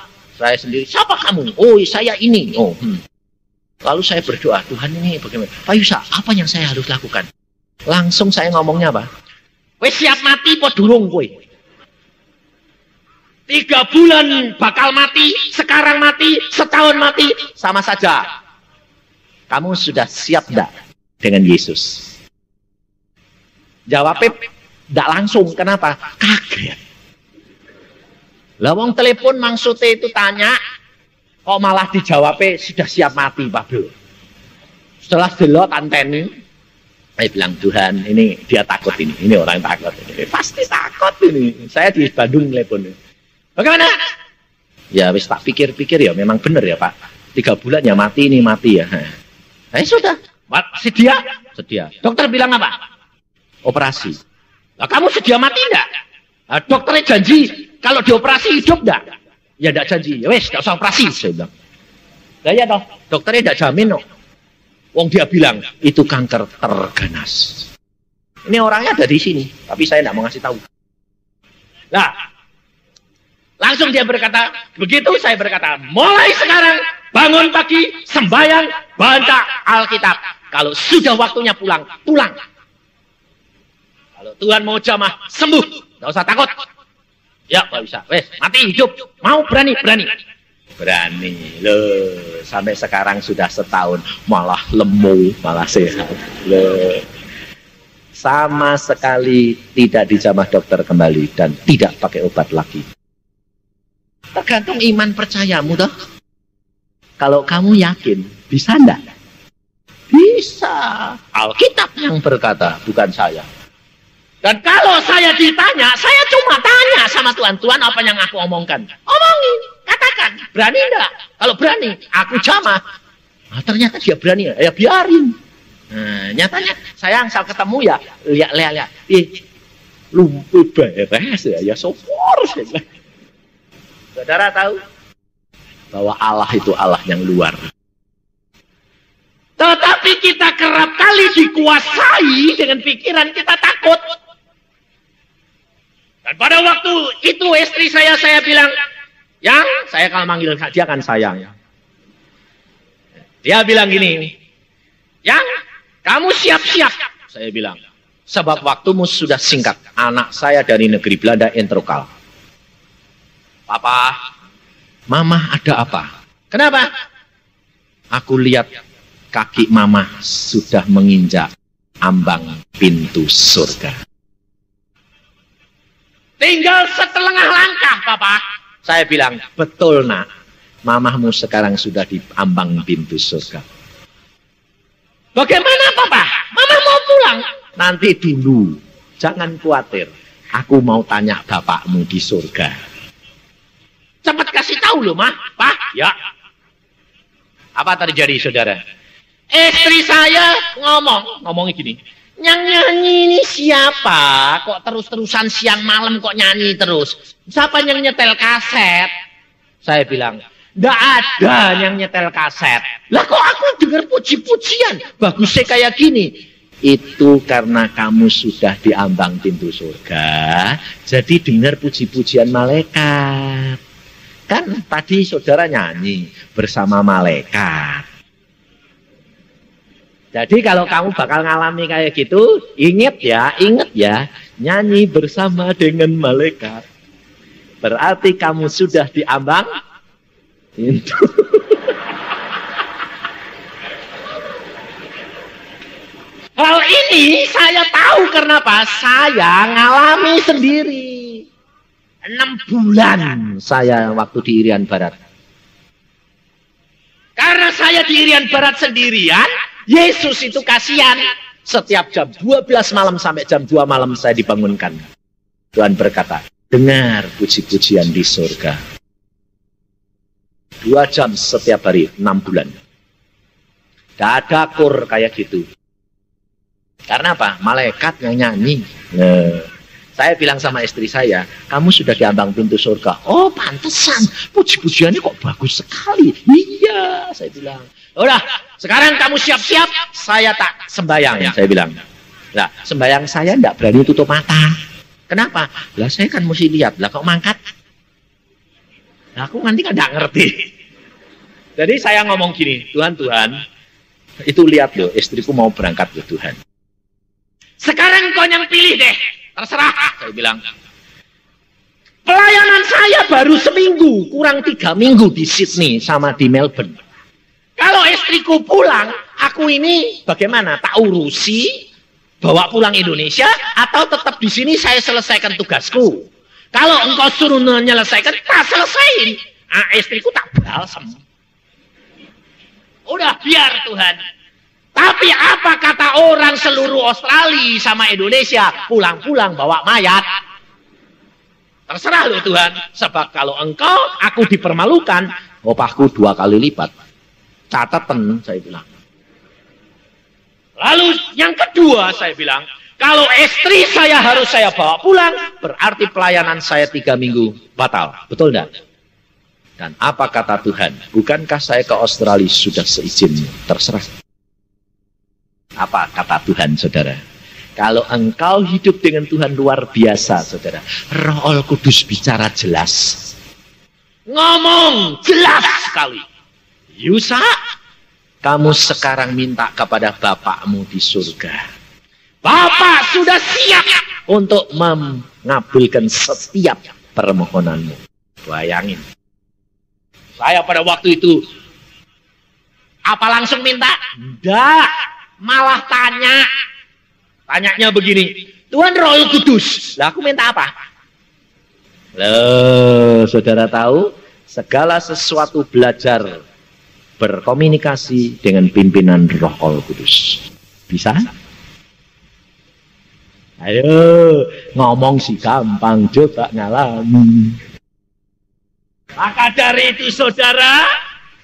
sendiri, siapa kamu? Oh, saya ini. Oh, Lalu saya berdoa, Tuhan ini bagaimana? Pak Yusa, apa yang saya harus lakukan? Langsung saya ngomongnya apa? Wes siap mati po durung kowe. 3 bulan bakal mati, sekarang mati, setahun mati, sama saja. Kamu sudah siap enggak dengan Yesus? Jawabnya enggak langsung, kenapa? Kaget. Lah wong telepon maksudnya itu tanya, kok malah dijawabnya sudah siap mati, Pak Bro. Setelah delok anteni, saya bilang, Tuhan, ini dia takut ini orang takut. Ini pasti takut ini. Saya di Bandung telepon. Bagaimana? Ya wis tak pikir-pikir ya memang benar ya Pak. 3 bulan ya mati ini mati ya. Sudah. Sedia? Sedia. Dokter bilang apa? Operasi. Nah, kamu sedia mati enggak? Nah, dokternya janji kalau dioperasi hidup enggak? Ya enggak janji. Ya wis enggak usah operasi saya bilang. Lah ya toh, dokternya enggak jamin kok. Wong dia bilang itu kanker terganas. Ini orangnya ada di sini, tapi saya enggak mau ngasih tahu. Nah, langsung dia berkata, begitu saya berkata, mulai sekarang bangun pagi, sembahyang, baca Alkitab. Kalau sudah waktunya pulang, pulang. Kalau Tuhan mau jamah, sembuh. Tidak usah takut. Ya, Pak bisa. Wes, mati hidup. Mau berani, berani. Berani. Loh, sampai sekarang sudah setahun. Malah lemu, malah sehat. Loh. Sama sekali tidak dijamah dokter kembali. Dan tidak pakai obat lagi. Tergantung iman percayamu toh. Kalau kamu yakin, bisa enggak? Bisa. Alkitab yang berkata, bukan saya. Dan kalau saya ditanya, saya cuma tanya sama Tuhan. Tuhan, apa yang aku omongkan? Omongin, katakan. Berani enggak? Kalau berani, aku jamah. Nah, ternyata dia berani. Ya biarin. Nah, nyatanya saya asal ketemu ya, lihat. Lumpuh beres ya sopor. Saudara tahu bahwa Allah itu Allah yang luar. Tetapi kita kerap kali dikuasai dengan pikiran kita takut. Dan pada waktu itu istri saya bilang, yang saya kalau manggil dia kan sayang. Dia bilang gini, yang kamu siap-siap. Saya bilang, sebab waktumu sudah singkat. Anak saya dari negeri Belanda Entrokal. Papa, Mama ada apa? Kenapa? Aku lihat kaki Mama sudah menginjak ambang pintu surga. Tinggal setengah langkah, Papa. Saya bilang, betul nak. Mamamu sekarang sudah di ambang pintu surga. Bagaimana, Papa? Mama mau pulang. Nanti dulu. Jangan khawatir. Aku mau tanya bapakmu di surga. Cepat kasih tahu. tahu loh, Mah. Pak, ya. Apa terjadi, saudara? Istri saya ngomongnya gini. Yang nyanyi ini siapa? Kok terus-terusan siang malam kok nyanyi terus? Siapa yang nyetel kaset? Saya bilang, nggak ada yang nyetel kaset. Lah kok aku dengar puji-pujian? Bagusnya kayak gini. Itu karena kamu sudah di ambang pintu surga, jadi dengar puji-pujian malaikat. Kan tadi saudara nyanyi bersama malaikat. Jadi kalau kamu bakal ngalami kayak gitu, ingat ya, nyanyi bersama dengan malaikat. Berarti kamu sudah di ambang pintu. Hal ini saya tahu kenapa saya ngalami sendiri. 6 bulan saya waktu di Irian Barat. Karena saya di Irian Barat sendirian, Yesus itu kasihan. Setiap jam 12 malam sampai jam 2 malam saya dibangunkan. Tuhan berkata, dengar puji-pujian di surga. 2 jam setiap hari, 6 bulan. Gak ada kur kayak gitu. Karena apa? Malaikat yang nyanyi. Saya bilang sama istri saya, kamu sudah di ambang pintu surga. Oh, pantesan. Puji-pujiannya kok bagus sekali. Iya, saya bilang. Udah, sekarang kamu siap-siap, saya tak sembayang, saya bilang. Nah, sembayang saya tidak berani tutup mata. Kenapa? Lah, saya kan mesti lihat. Lah, kok mangkat? Nah, aku nanti kan tidak ngerti. Jadi saya ngomong gini, Tuhan, itu lihat loh, istriku mau berangkat loh Tuhan. Sekarang kau yang pilih deh, terserah, saya bilang. Pelayanan saya baru seminggu, kurang 3 minggu di Sydney sama di Melbourne. Kalau istriku pulang, aku ini bagaimana? Tak urusi, bawa pulang Indonesia, atau tetap di sini saya selesaikan tugasku. Kalau engkau suruh menyelesaikan, tak selesaiin. Istriku tak balsam. Udah biar Tuhan. Tapi apa kata orang seluruh Australia sama Indonesia, pulang-pulang bawa mayat? Terserah loh Tuhan. Sebab kalau engkau, aku dipermalukan, opahku 2 kali lipat. Catatan, saya bilang. Lalu yang kedua saya bilang, kalau istri saya harus saya bawa pulang, berarti pelayanan saya 3 minggu batal. Betul enggak? Dan apa kata Tuhan? Bukankah saya ke Australia sudah seizinmu? Terserah. Apa kata Tuhan, saudara? Kalau engkau hidup dengan Tuhan luar biasa, saudara. Roh Kudus bicara jelas. Ngomong jelas sekali. Yusa, kamu sekarang minta kepada Bapakmu di surga. Bapak sudah siap untuk mengabulkan setiap permohonanmu. Bayangin. Saya pada waktu itu, apa langsung minta? Enggak. Malah tanyanya begini, Tuhan Roh Kudus, lah aku minta apa? Loh, saudara tahu, segala sesuatu belajar berkomunikasi dengan pimpinan Roh Kudus. Bisa? Ayo, ngomong sih gampang, coba ngalami. Maka dari itu saudara,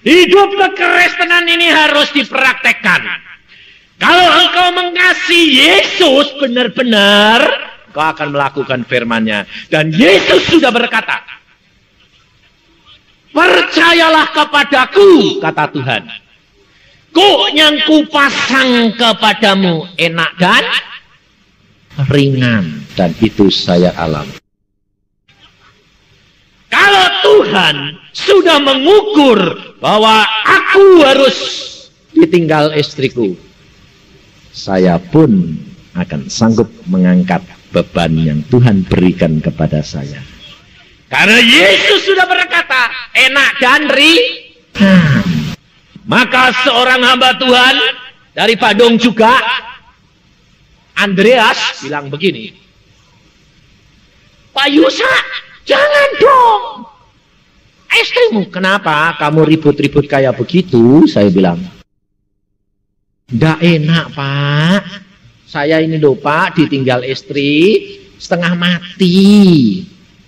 hidup kekristenan ini harus dipraktekkan. Kalau engkau mengasihi Yesus benar-benar, engkau akan melakukan firman-Nya. Dan Yesus sudah berkata, percayalah kepadaku, kata Tuhan. Kuk yang kupasang kepadamu enak dan ringan. Dan itu saya alami. Kalau Tuhan sudah mengukur bahwa aku harus ditinggal istriku, saya pun akan sanggup mengangkat beban yang Tuhan berikan kepada saya. Karena Yesus sudah berkata, enak dan ringan. Maka seorang hamba Tuhan dari Bandung juga, Andreas, bilang begini, Pak Yusa, jangan dong. Istrimu, kenapa kamu ribut-ribut kayak begitu? Saya bilang. Nggak enak Pak, saya ini loh Pak ditinggal istri setengah mati.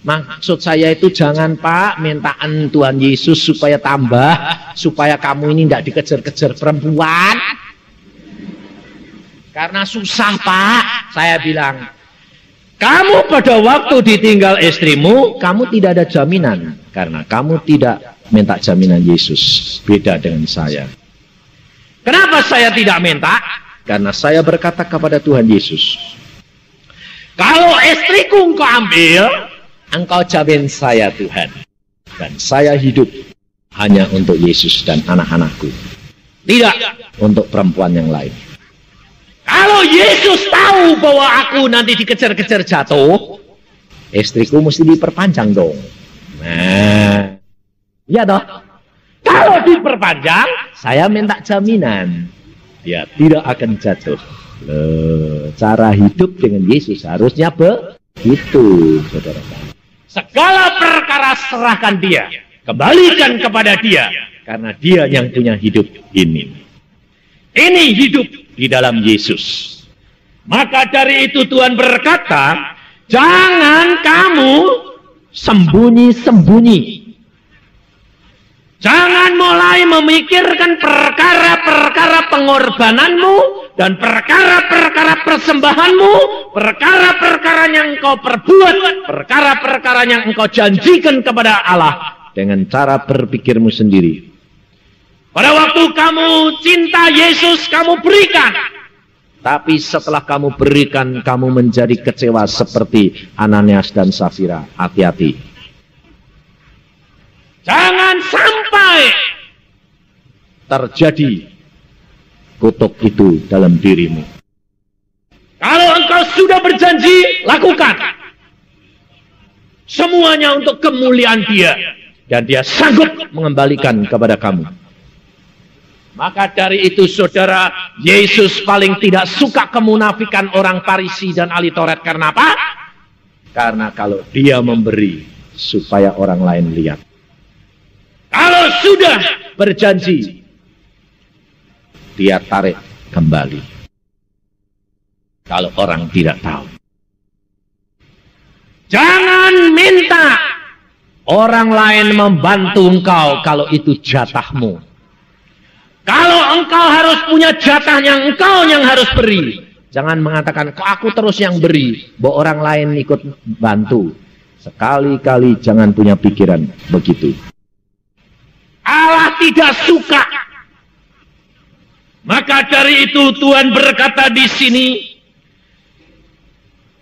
Maksud saya itu jangan Pak, mintaan Tuhan Yesus supaya tambah, supaya kamu ini tidak dikejar-kejar perempuan. Karena susah Pak, saya bilang. Kamu pada waktu ditinggal istrimu, kamu tidak ada jaminan. Karena kamu tidak minta jaminan Yesus. Beda dengan saya. Kenapa saya tidak minta? Karena saya berkata kepada Tuhan Yesus, kalau istriku engkau ambil, engkau jamin saya Tuhan. Dan saya hidup hanya untuk Yesus dan anak-anakku. Tidak untuk perempuan yang lain. Kalau Yesus tahu bahwa aku nanti dikejar-kejar jatuh, istriku mesti diperpanjang dong. Nah, iya toh. Kalau diperpanjang, saya minta jaminan. Dia tidak akan jatuh. Cara hidup dengan Yesus harusnya begitu, saudara. Segala perkara serahkan dia, kembalikan kepada dia, karena dia yang punya hidup ini. Ini hidup di dalam Yesus. Maka dari itu Tuhan berkata, jangan kamu sembunyi-sembunyi. Jangan mulai memikirkan perkara-perkara pengorbananmu dan perkara-perkara persembahanmu, perkara-perkara yang engkau perbuat, perkara-perkara yang engkau janjikan kepada Allah dengan cara berpikirmu sendiri. Pada waktu kamu cinta Yesus, kamu berikan. Tapi setelah kamu berikan, kamu menjadi kecewa seperti Ananias dan Safira. Hati-hati. Jangan sampai terjadi kutuk itu dalam dirimu. Kalau engkau sudah berjanji, lakukan. Semuanya untuk kemuliaan Dia. Dan Dia sanggup mengembalikan kepada kamu. Maka dari itu saudara, Yesus paling tidak suka kemunafikan orang Farisi dan ahli Taurat. Karena apa? Karena kalau dia memberi supaya orang lain lihat. Kalau sudah berjanji, dia tarik kembali. Kalau orang tidak tahu. Jangan minta orang lain membantu engkau kalau itu jatahmu. Kalau engkau harus punya jatahnya, engkau yang harus beri. Jangan mengatakan, kok aku terus yang beri, bahwa orang lain ikut bantu. Sekali-kali jangan punya pikiran begitu. Allah tidak suka. Maka dari itu Tuhan berkata di sini,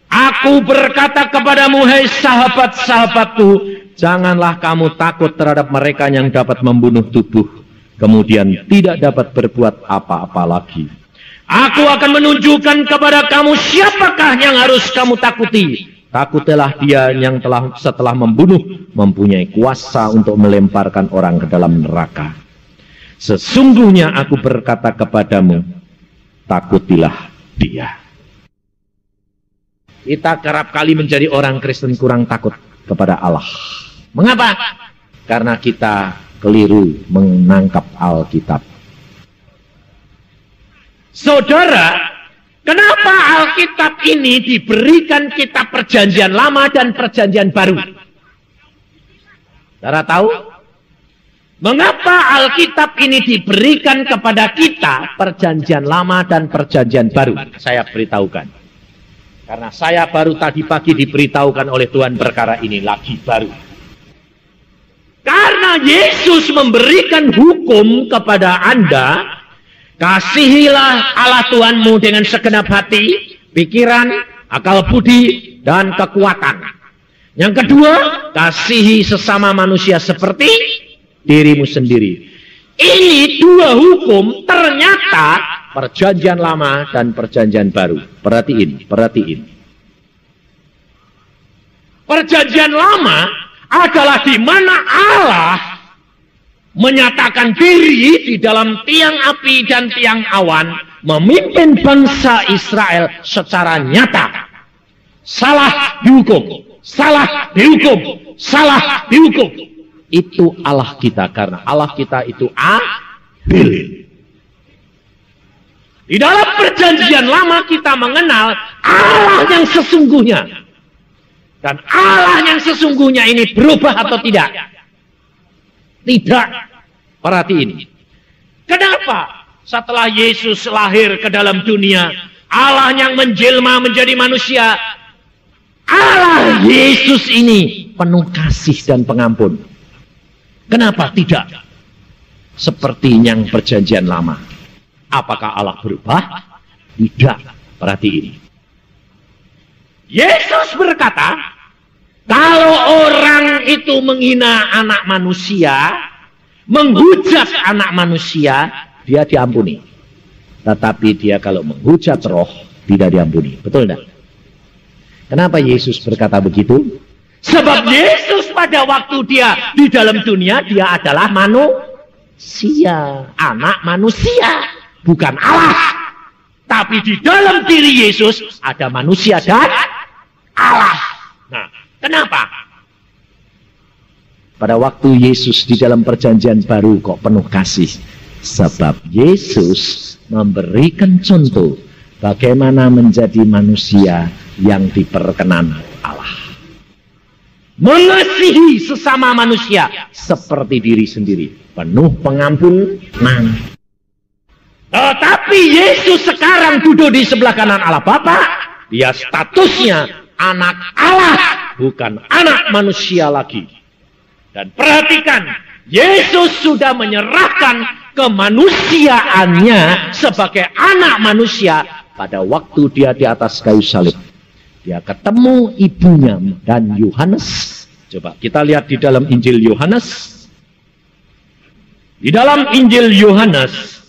aku berkata kepadamu, hai sahabat-sahabatku, janganlah kamu takut terhadap mereka yang dapat membunuh tubuh, kemudian tidak dapat berbuat apa-apa lagi. Aku akan menunjukkan kepada kamu siapakah yang harus kamu takuti. Takutilah dia yang setelah membunuh mempunyai kuasa untuk melemparkan orang ke dalam neraka. Sesungguhnya aku berkata kepadamu, takutilah dia. Kita kerap kali menjadi orang Kristen kurang takut kepada Allah. Mengapa? Karena kita keliru menangkap Alkitab. Saudara, kenapa Alkitab ini diberikan kitab perjanjian lama dan perjanjian baru? Saudara tahu? Mengapa Alkitab ini diberikan kepada kita perjanjian lama dan perjanjian baru? Saya beritahukan. Karena saya baru tadi pagi diberitahukan oleh Tuhan perkara ini lagi baru. Karena Yesus memberikan hukum kepada Anda, kasihilah Allah Tuhanmu dengan segenap hati, pikiran, akal budi, dan kekuatan. Yang kedua, kasihi sesama manusia seperti dirimu sendiri. Ini dua hukum ternyata perjanjian lama dan perjanjian baru. Perhatiin. Perjanjian lama adalah di mana Allah menyatakan diri di dalam tiang api dan tiang awan, memimpin bangsa Israel secara nyata. Salah dihukum, salah dihukum, salah dihukum. Itu Allah kita, karena Allah kita itu adil. Di dalam perjanjian lama kita mengenal Allah yang sesungguhnya. Dan Allah yang sesungguhnya ini berubah atau tidak? Tidak. Perhati ini. Kenapa setelah Yesus lahir ke dalam dunia, Allah yang menjelma menjadi manusia, Allah Yesus ini penuh kasih dan pengampun. Kenapa tidak seperti yang perjanjian lama? Apakah Allah berubah? Tidak. Perhati ini. Yesus berkata, kalau orang itu menghina anak manusia, menghujat anak manusia, dia diampuni. Tetapi dia kalau menghujat roh, tidak diampuni. Betul tidak? Kenapa Yesus berkata begitu? Sebab Yesus pada waktu dia di dalam dunia, dia adalah manusia. Anak manusia. Bukan Allah. Tapi di dalam diri Yesus ada manusia dan Allah. Nah, kenapa? Pada waktu Yesus di dalam perjanjian baru kok penuh kasih. Sebab Yesus memberikan contoh bagaimana menjadi manusia yang diperkenan Allah. Mengasihi sesama manusia seperti diri sendiri. Penuh pengampunan. Tetapi Yesus sekarang duduk di sebelah kanan Allah Bapa. Dia statusnya anak Allah, bukan anak manusia lagi. Dan perhatikan, Yesus sudah menyerahkan kemanusiaannya sebagai anak manusia pada waktu dia di atas kayu salib. Dia ketemu ibunya dan Yohanes. Coba kita lihat di dalam Injil Yohanes. Di dalam Injil Yohanes,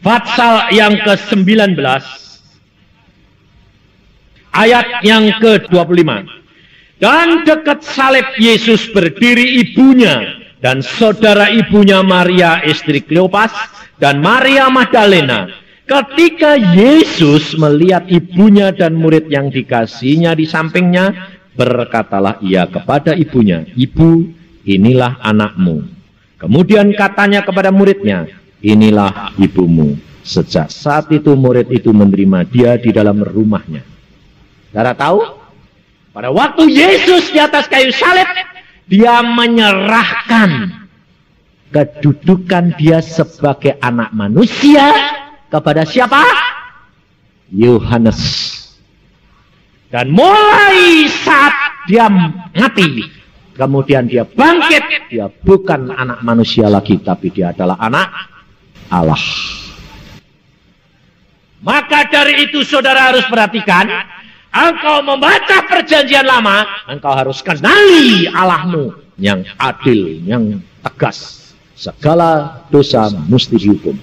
pasal yang ke-19, ayat yang ke-25. Dan dekat salib Yesus berdiri ibunya dan saudara ibunya Maria istri Kleopas dan Maria Magdalena. Ketika Yesus melihat ibunya dan murid yang dikasihnya di sampingnya, berkatalah ia kepada ibunya, "Ibu, inilah anakmu." Kemudian katanya kepada muridnya, "Inilah ibumu." Sejak saat itu murid itu menerima dia di dalam rumahnya. Saudara tahu? Pada waktu Yesus di atas kayu salib, dia menyerahkan kedudukan dia sebagai anak manusia kepada siapa? Yohanes. Dan mulai saat dia mati, kemudian dia bangkit, dia bukan anak manusia lagi, tapi dia adalah anak Allah. Maka dari itu saudara harus perhatikan, engkau membaca perjanjian lama, engkau harus kenali Allahmu yang adil, yang tegas. Segala dosa mesti dihukum.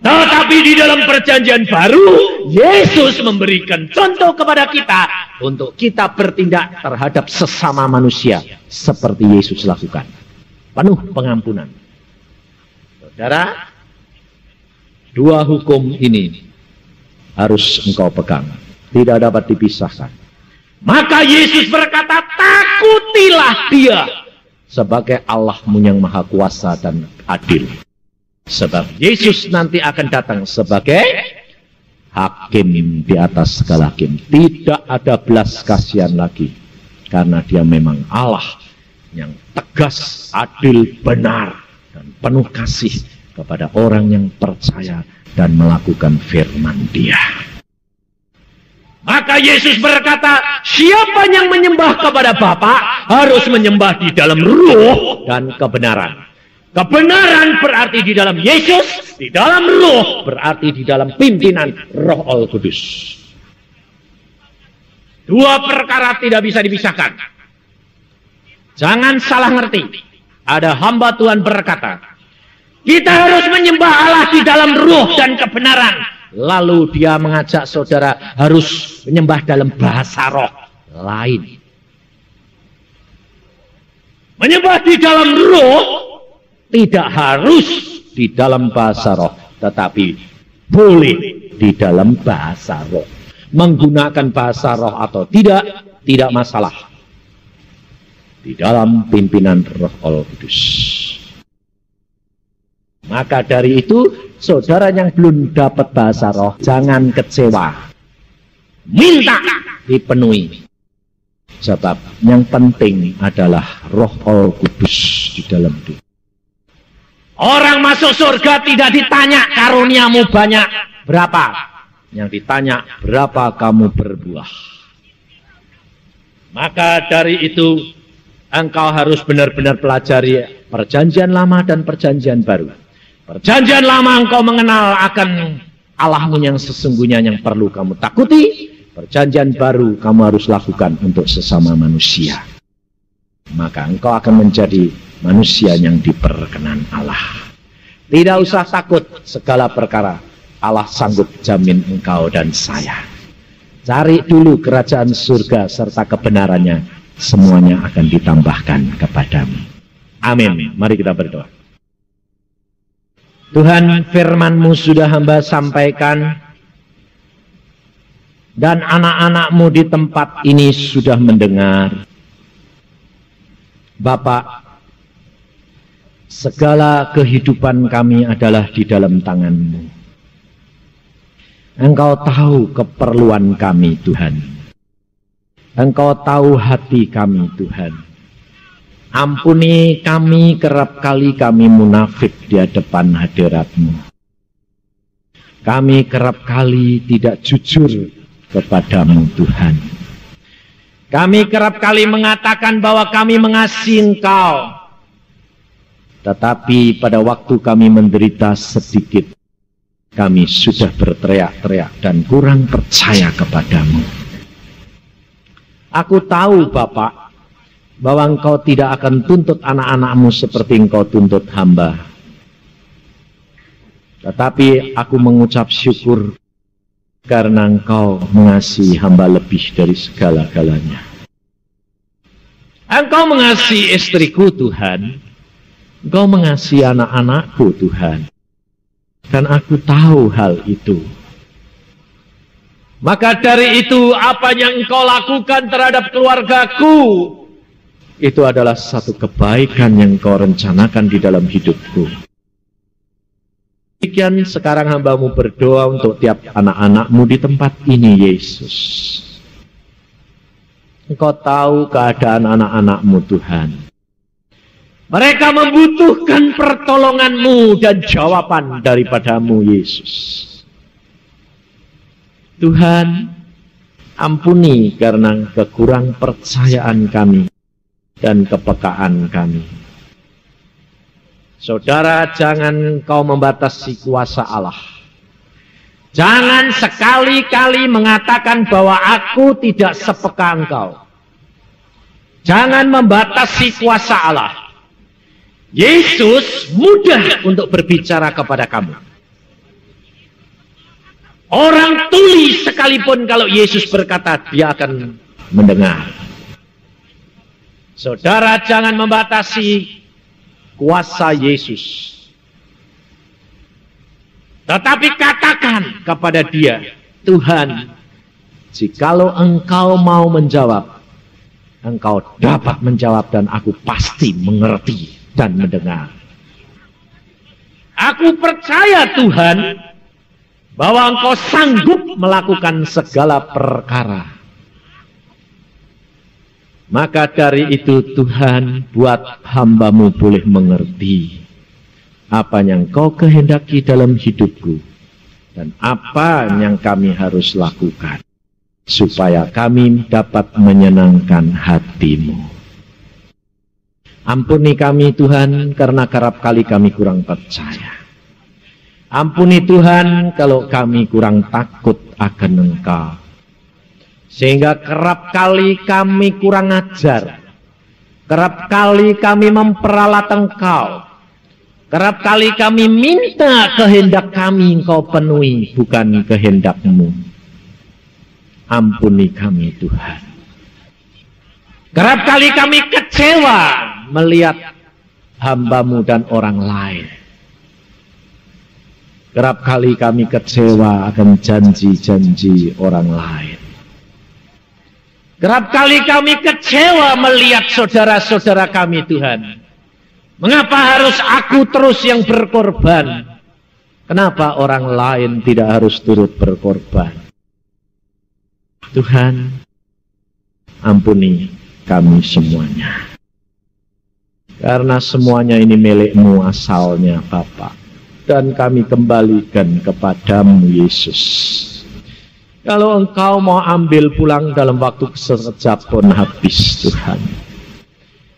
Tetapi di dalam perjanjian baru, Yesus memberikan contoh kepada kita untuk kita bertindak terhadap sesama manusia seperti Yesus lakukan. Penuh pengampunan. Saudara, dua hukum ini harus engkau pegang. Tidak dapat dipisahkan. Maka Yesus berkata, takutilah dia sebagai Allahmu yang maha kuasa dan adil. Sebab Yesus nanti akan datang sebagai hakim di atas segala hakim. Tidak ada belas kasihan lagi. Karena dia memang Allah yang tegas, adil, benar, dan penuh kasih kepada orang yang percaya dan melakukan firman dia. Maka Yesus berkata, siapa yang menyembah kepada Bapa harus menyembah di dalam ruh dan kebenaran. Kebenaran berarti di dalam Yesus, di dalam ruh berarti di dalam pimpinan Roh Al-Kudus. Dua perkara tidak bisa dipisahkan. Jangan salah ngerti. Ada hamba Tuhan berkata, kita harus menyembah Allah di dalam ruh dan kebenaran. Lalu dia mengajak saudara harus menyembah dalam bahasa roh lain. Menyembah di dalam roh tidak harus di dalam bahasa roh, tetapi boleh di dalam bahasa roh. Menggunakan bahasa roh atau tidak masalah. Di dalam pimpinan Roh Al-Kudus. Maka dari itu, saudara yang belum dapat bahasa roh, jangan kecewa. minta dipenuhi. Sebab yang penting adalah Roh Al-Kudus di dalam diri. Orang masuk surga tidak ditanya karuniamu banyak berapa. Yang ditanya berapa kamu berbuah. Maka dari itu engkau harus benar-benar pelajari perjanjian lama dan perjanjian baru. Perjanjian lama engkau mengenal akan Allahmu yang sesungguhnya yang perlu kamu takuti. Perjanjian baru kamu harus lakukan untuk sesama manusia. Maka engkau akan menjadi manusia yang diperkenan Allah. Tidak usah takut segala perkara. Allah sanggup jamin engkau dan saya. Cari dulu kerajaan surga serta kebenarannya. Semuanya akan ditambahkan kepadamu. Amin. Mari kita berdoa. Tuhan, firman-Mu sudah hamba sampaikan. Dan anak-anak-Mu di tempat ini sudah mendengar. Bapak, segala kehidupan kami adalah di dalam tangan-Mu. Engkau tahu keperluan kami, Tuhan. Engkau tahu hati kami, Tuhan. Ampuni kami, kerap kali kami munafik di hadapan hadirat-Mu. Kami kerap kali tidak jujur kepadamu, Tuhan. Kami kerap kali mengatakan bahwa kami mengasihi Engkau. Tetapi pada waktu kami menderita sedikit, kami sudah berteriak-teriak dan kurang percaya kepadamu. Aku tahu, Bapak, bahwa Engkau tidak akan tuntut anak-anak-Mu seperti Engkau tuntut hamba. Tetapi aku mengucap syukur karena Engkau mengasihi hamba lebih dari segala-galanya. Engkau mengasihi istriku, Tuhan. Engkau mengasihi anak-anakku, Tuhan. Dan aku tahu hal itu. Maka dari itu, apa yang Engkau lakukan terhadap keluargaku, itu adalah satu kebaikan yang Engkau rencanakan di dalam hidupku. Demikian sekarang hamba-Mu berdoa untuk tiap anak-anak-Mu di tempat ini, Yesus. Engkau tahu keadaan anak-anak-Mu, Tuhan. Mereka membutuhkan pertolongan-Mu dan jawaban daripada-Mu, Yesus. Tuhan, ampuni karena kekurang percayaan kami dan kepekaan kami. Saudara, jangan kau membatasi kuasa Allah. Jangan sekali-kali mengatakan bahwa aku tidak sepeka Engkau. Jangan membatasi kuasa Allah. Yesus mudah untuk berbicara kepada kamu. Orang tuli sekalipun kalau Yesus berkata, dia akan mendengar. Saudara, jangan membatasi kuasa Yesus. Tetapi katakan kepada dia, Tuhan, jikalau Engkau mau menjawab, Engkau dapat menjawab dan aku pasti mengerti dan mendengar. Aku percaya, Tuhan, bahwa Engkau sanggup melakukan segala perkara. Maka dari itu Tuhan, buat hamba-Mu boleh mengerti apa yang Kau kehendaki dalam hidupku dan apa yang kami harus lakukan supaya kami dapat menyenangkan hati-Mu. Ampuni kami, Tuhan, karena kerap kali kami kurang percaya. Ampuni Tuhan kalau kami kurang takut akan Engkau. Sehingga kerap kali kami kurang ajar. Kerap kali kami memperalat Engkau. Kerap kali kami minta kehendak kami Engkau penuhi, bukan kehendak-Mu. Ampuni kami, Tuhan. Kerap kali kami kecewa melihat hamba-Mu dan orang lain. Kerap kali kami kecewa akan janji-janji orang lain. Kerap kali kami kecewa melihat saudara-saudara kami, Tuhan. Mengapa harus aku terus yang berkorban? Kenapa orang lain tidak harus turut berkorban? Tuhan, ampuni kami semuanya. Karena semuanya ini milik-Mu asalnya, Bapa. Dan kami kembalikan kepadamu, Yesus. Kalau Engkau mau ambil pulang dalam waktu sekejap pun habis, Tuhan.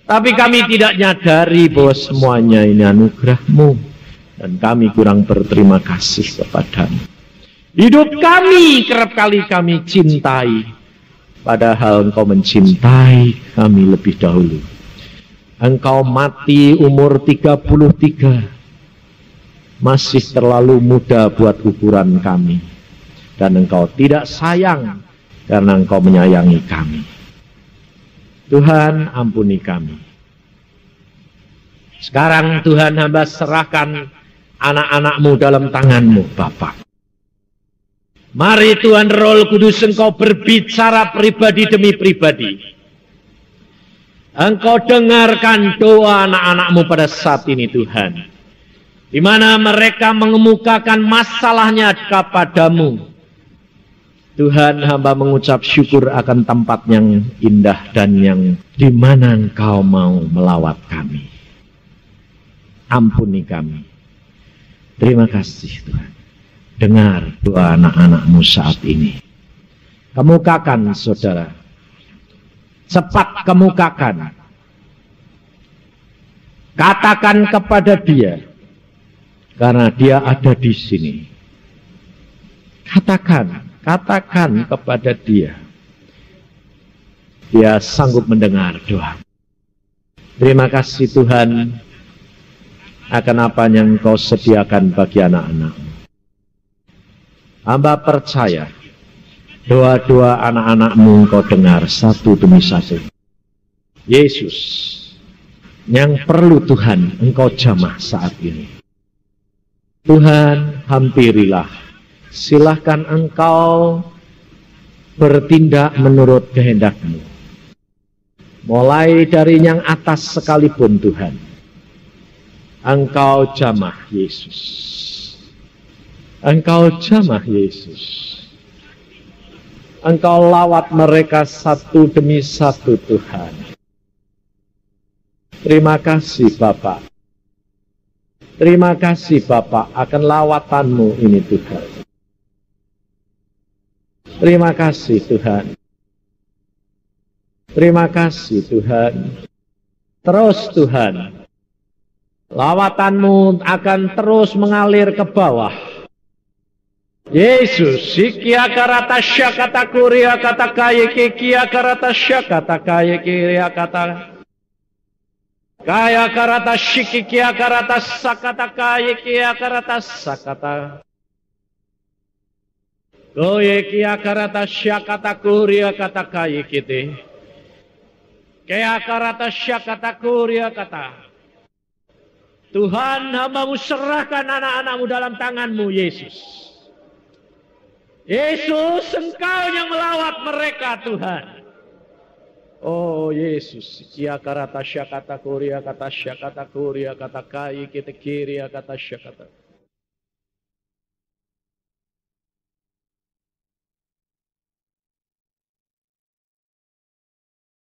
Tapi kami tidak nyadari bahwa semuanya ini anugerah-Mu. Dan kami kurang berterima kasih kepadamu. Hidup kami kerap kali kami cintai, padahal Engkau mencintai kami lebih dahulu. Engkau mati umur 33, masih terlalu muda buat ukuran kami. Dan Engkau tidak sayang karena Engkau menyayangi kami. Tuhan, ampuni kami. Sekarang Tuhan, hamba serahkan anak-anak-Mu dalam tangan-Mu, Bapa. Mari Tuhan Roh Kudus, Engkau berbicara pribadi demi pribadi. Engkau dengarkan doa anak-anak-Mu pada saat ini, Tuhan. Di mana mereka mengemukakan masalahnya kepadamu. Tuhan, hamba mengucap syukur akan tempat yang indah dan yang di mana Engkau mau melawat kami. Ampuni kami. Terima kasih, Tuhan. Dengar doa anak-anak-Mu saat ini. Kemukakan, saudara. Cepat kemukakan. Katakan kepada dia. Karena dia ada di sini. Katakan kepada dia. Dia sanggup mendengar doa. Terima kasih Tuhan akan apa yang Engkau sediakan bagi anak-anak-Mu. Hamba percaya doa-doa anak-anak-Mu Engkau dengar satu demi satu. Yesus, yang perlu Tuhan Engkau jamah saat ini. Tuhan, hampirilah. Silahkan Engkau bertindak menurut kehendak-Mu. Mulai dari yang atas sekalipun Tuhan. Engkau jamah Yesus. Engkau jamah Yesus. Engkau lawat mereka satu demi satu, Tuhan. Terima kasih Bapak. Terima kasih Bapak akan lawatan-Mu ini, Tuhan. Terima kasih Tuhan. Terima kasih Tuhan. Terus Tuhan, lawatan-Mu akan terus mengalir ke bawah. Yesus, sikia karata syakata kuria kata kaya kia karata syakata kaya kiria kata kaya karata shikikia karata sakata kaya kia karata sakata goye kia karata syakata kuria kata kaya kite kaya karata syakata kuria kata. Tuhan, hamba-Mu serahkan anak-anak-Mu dalam tangan-Mu, Yesus. Yesus, Engkau yang melawat mereka, Tuhan. Oh Yesus, kia karata syakata kuria kata syakata kuria kata kai kita kiri kata syakata.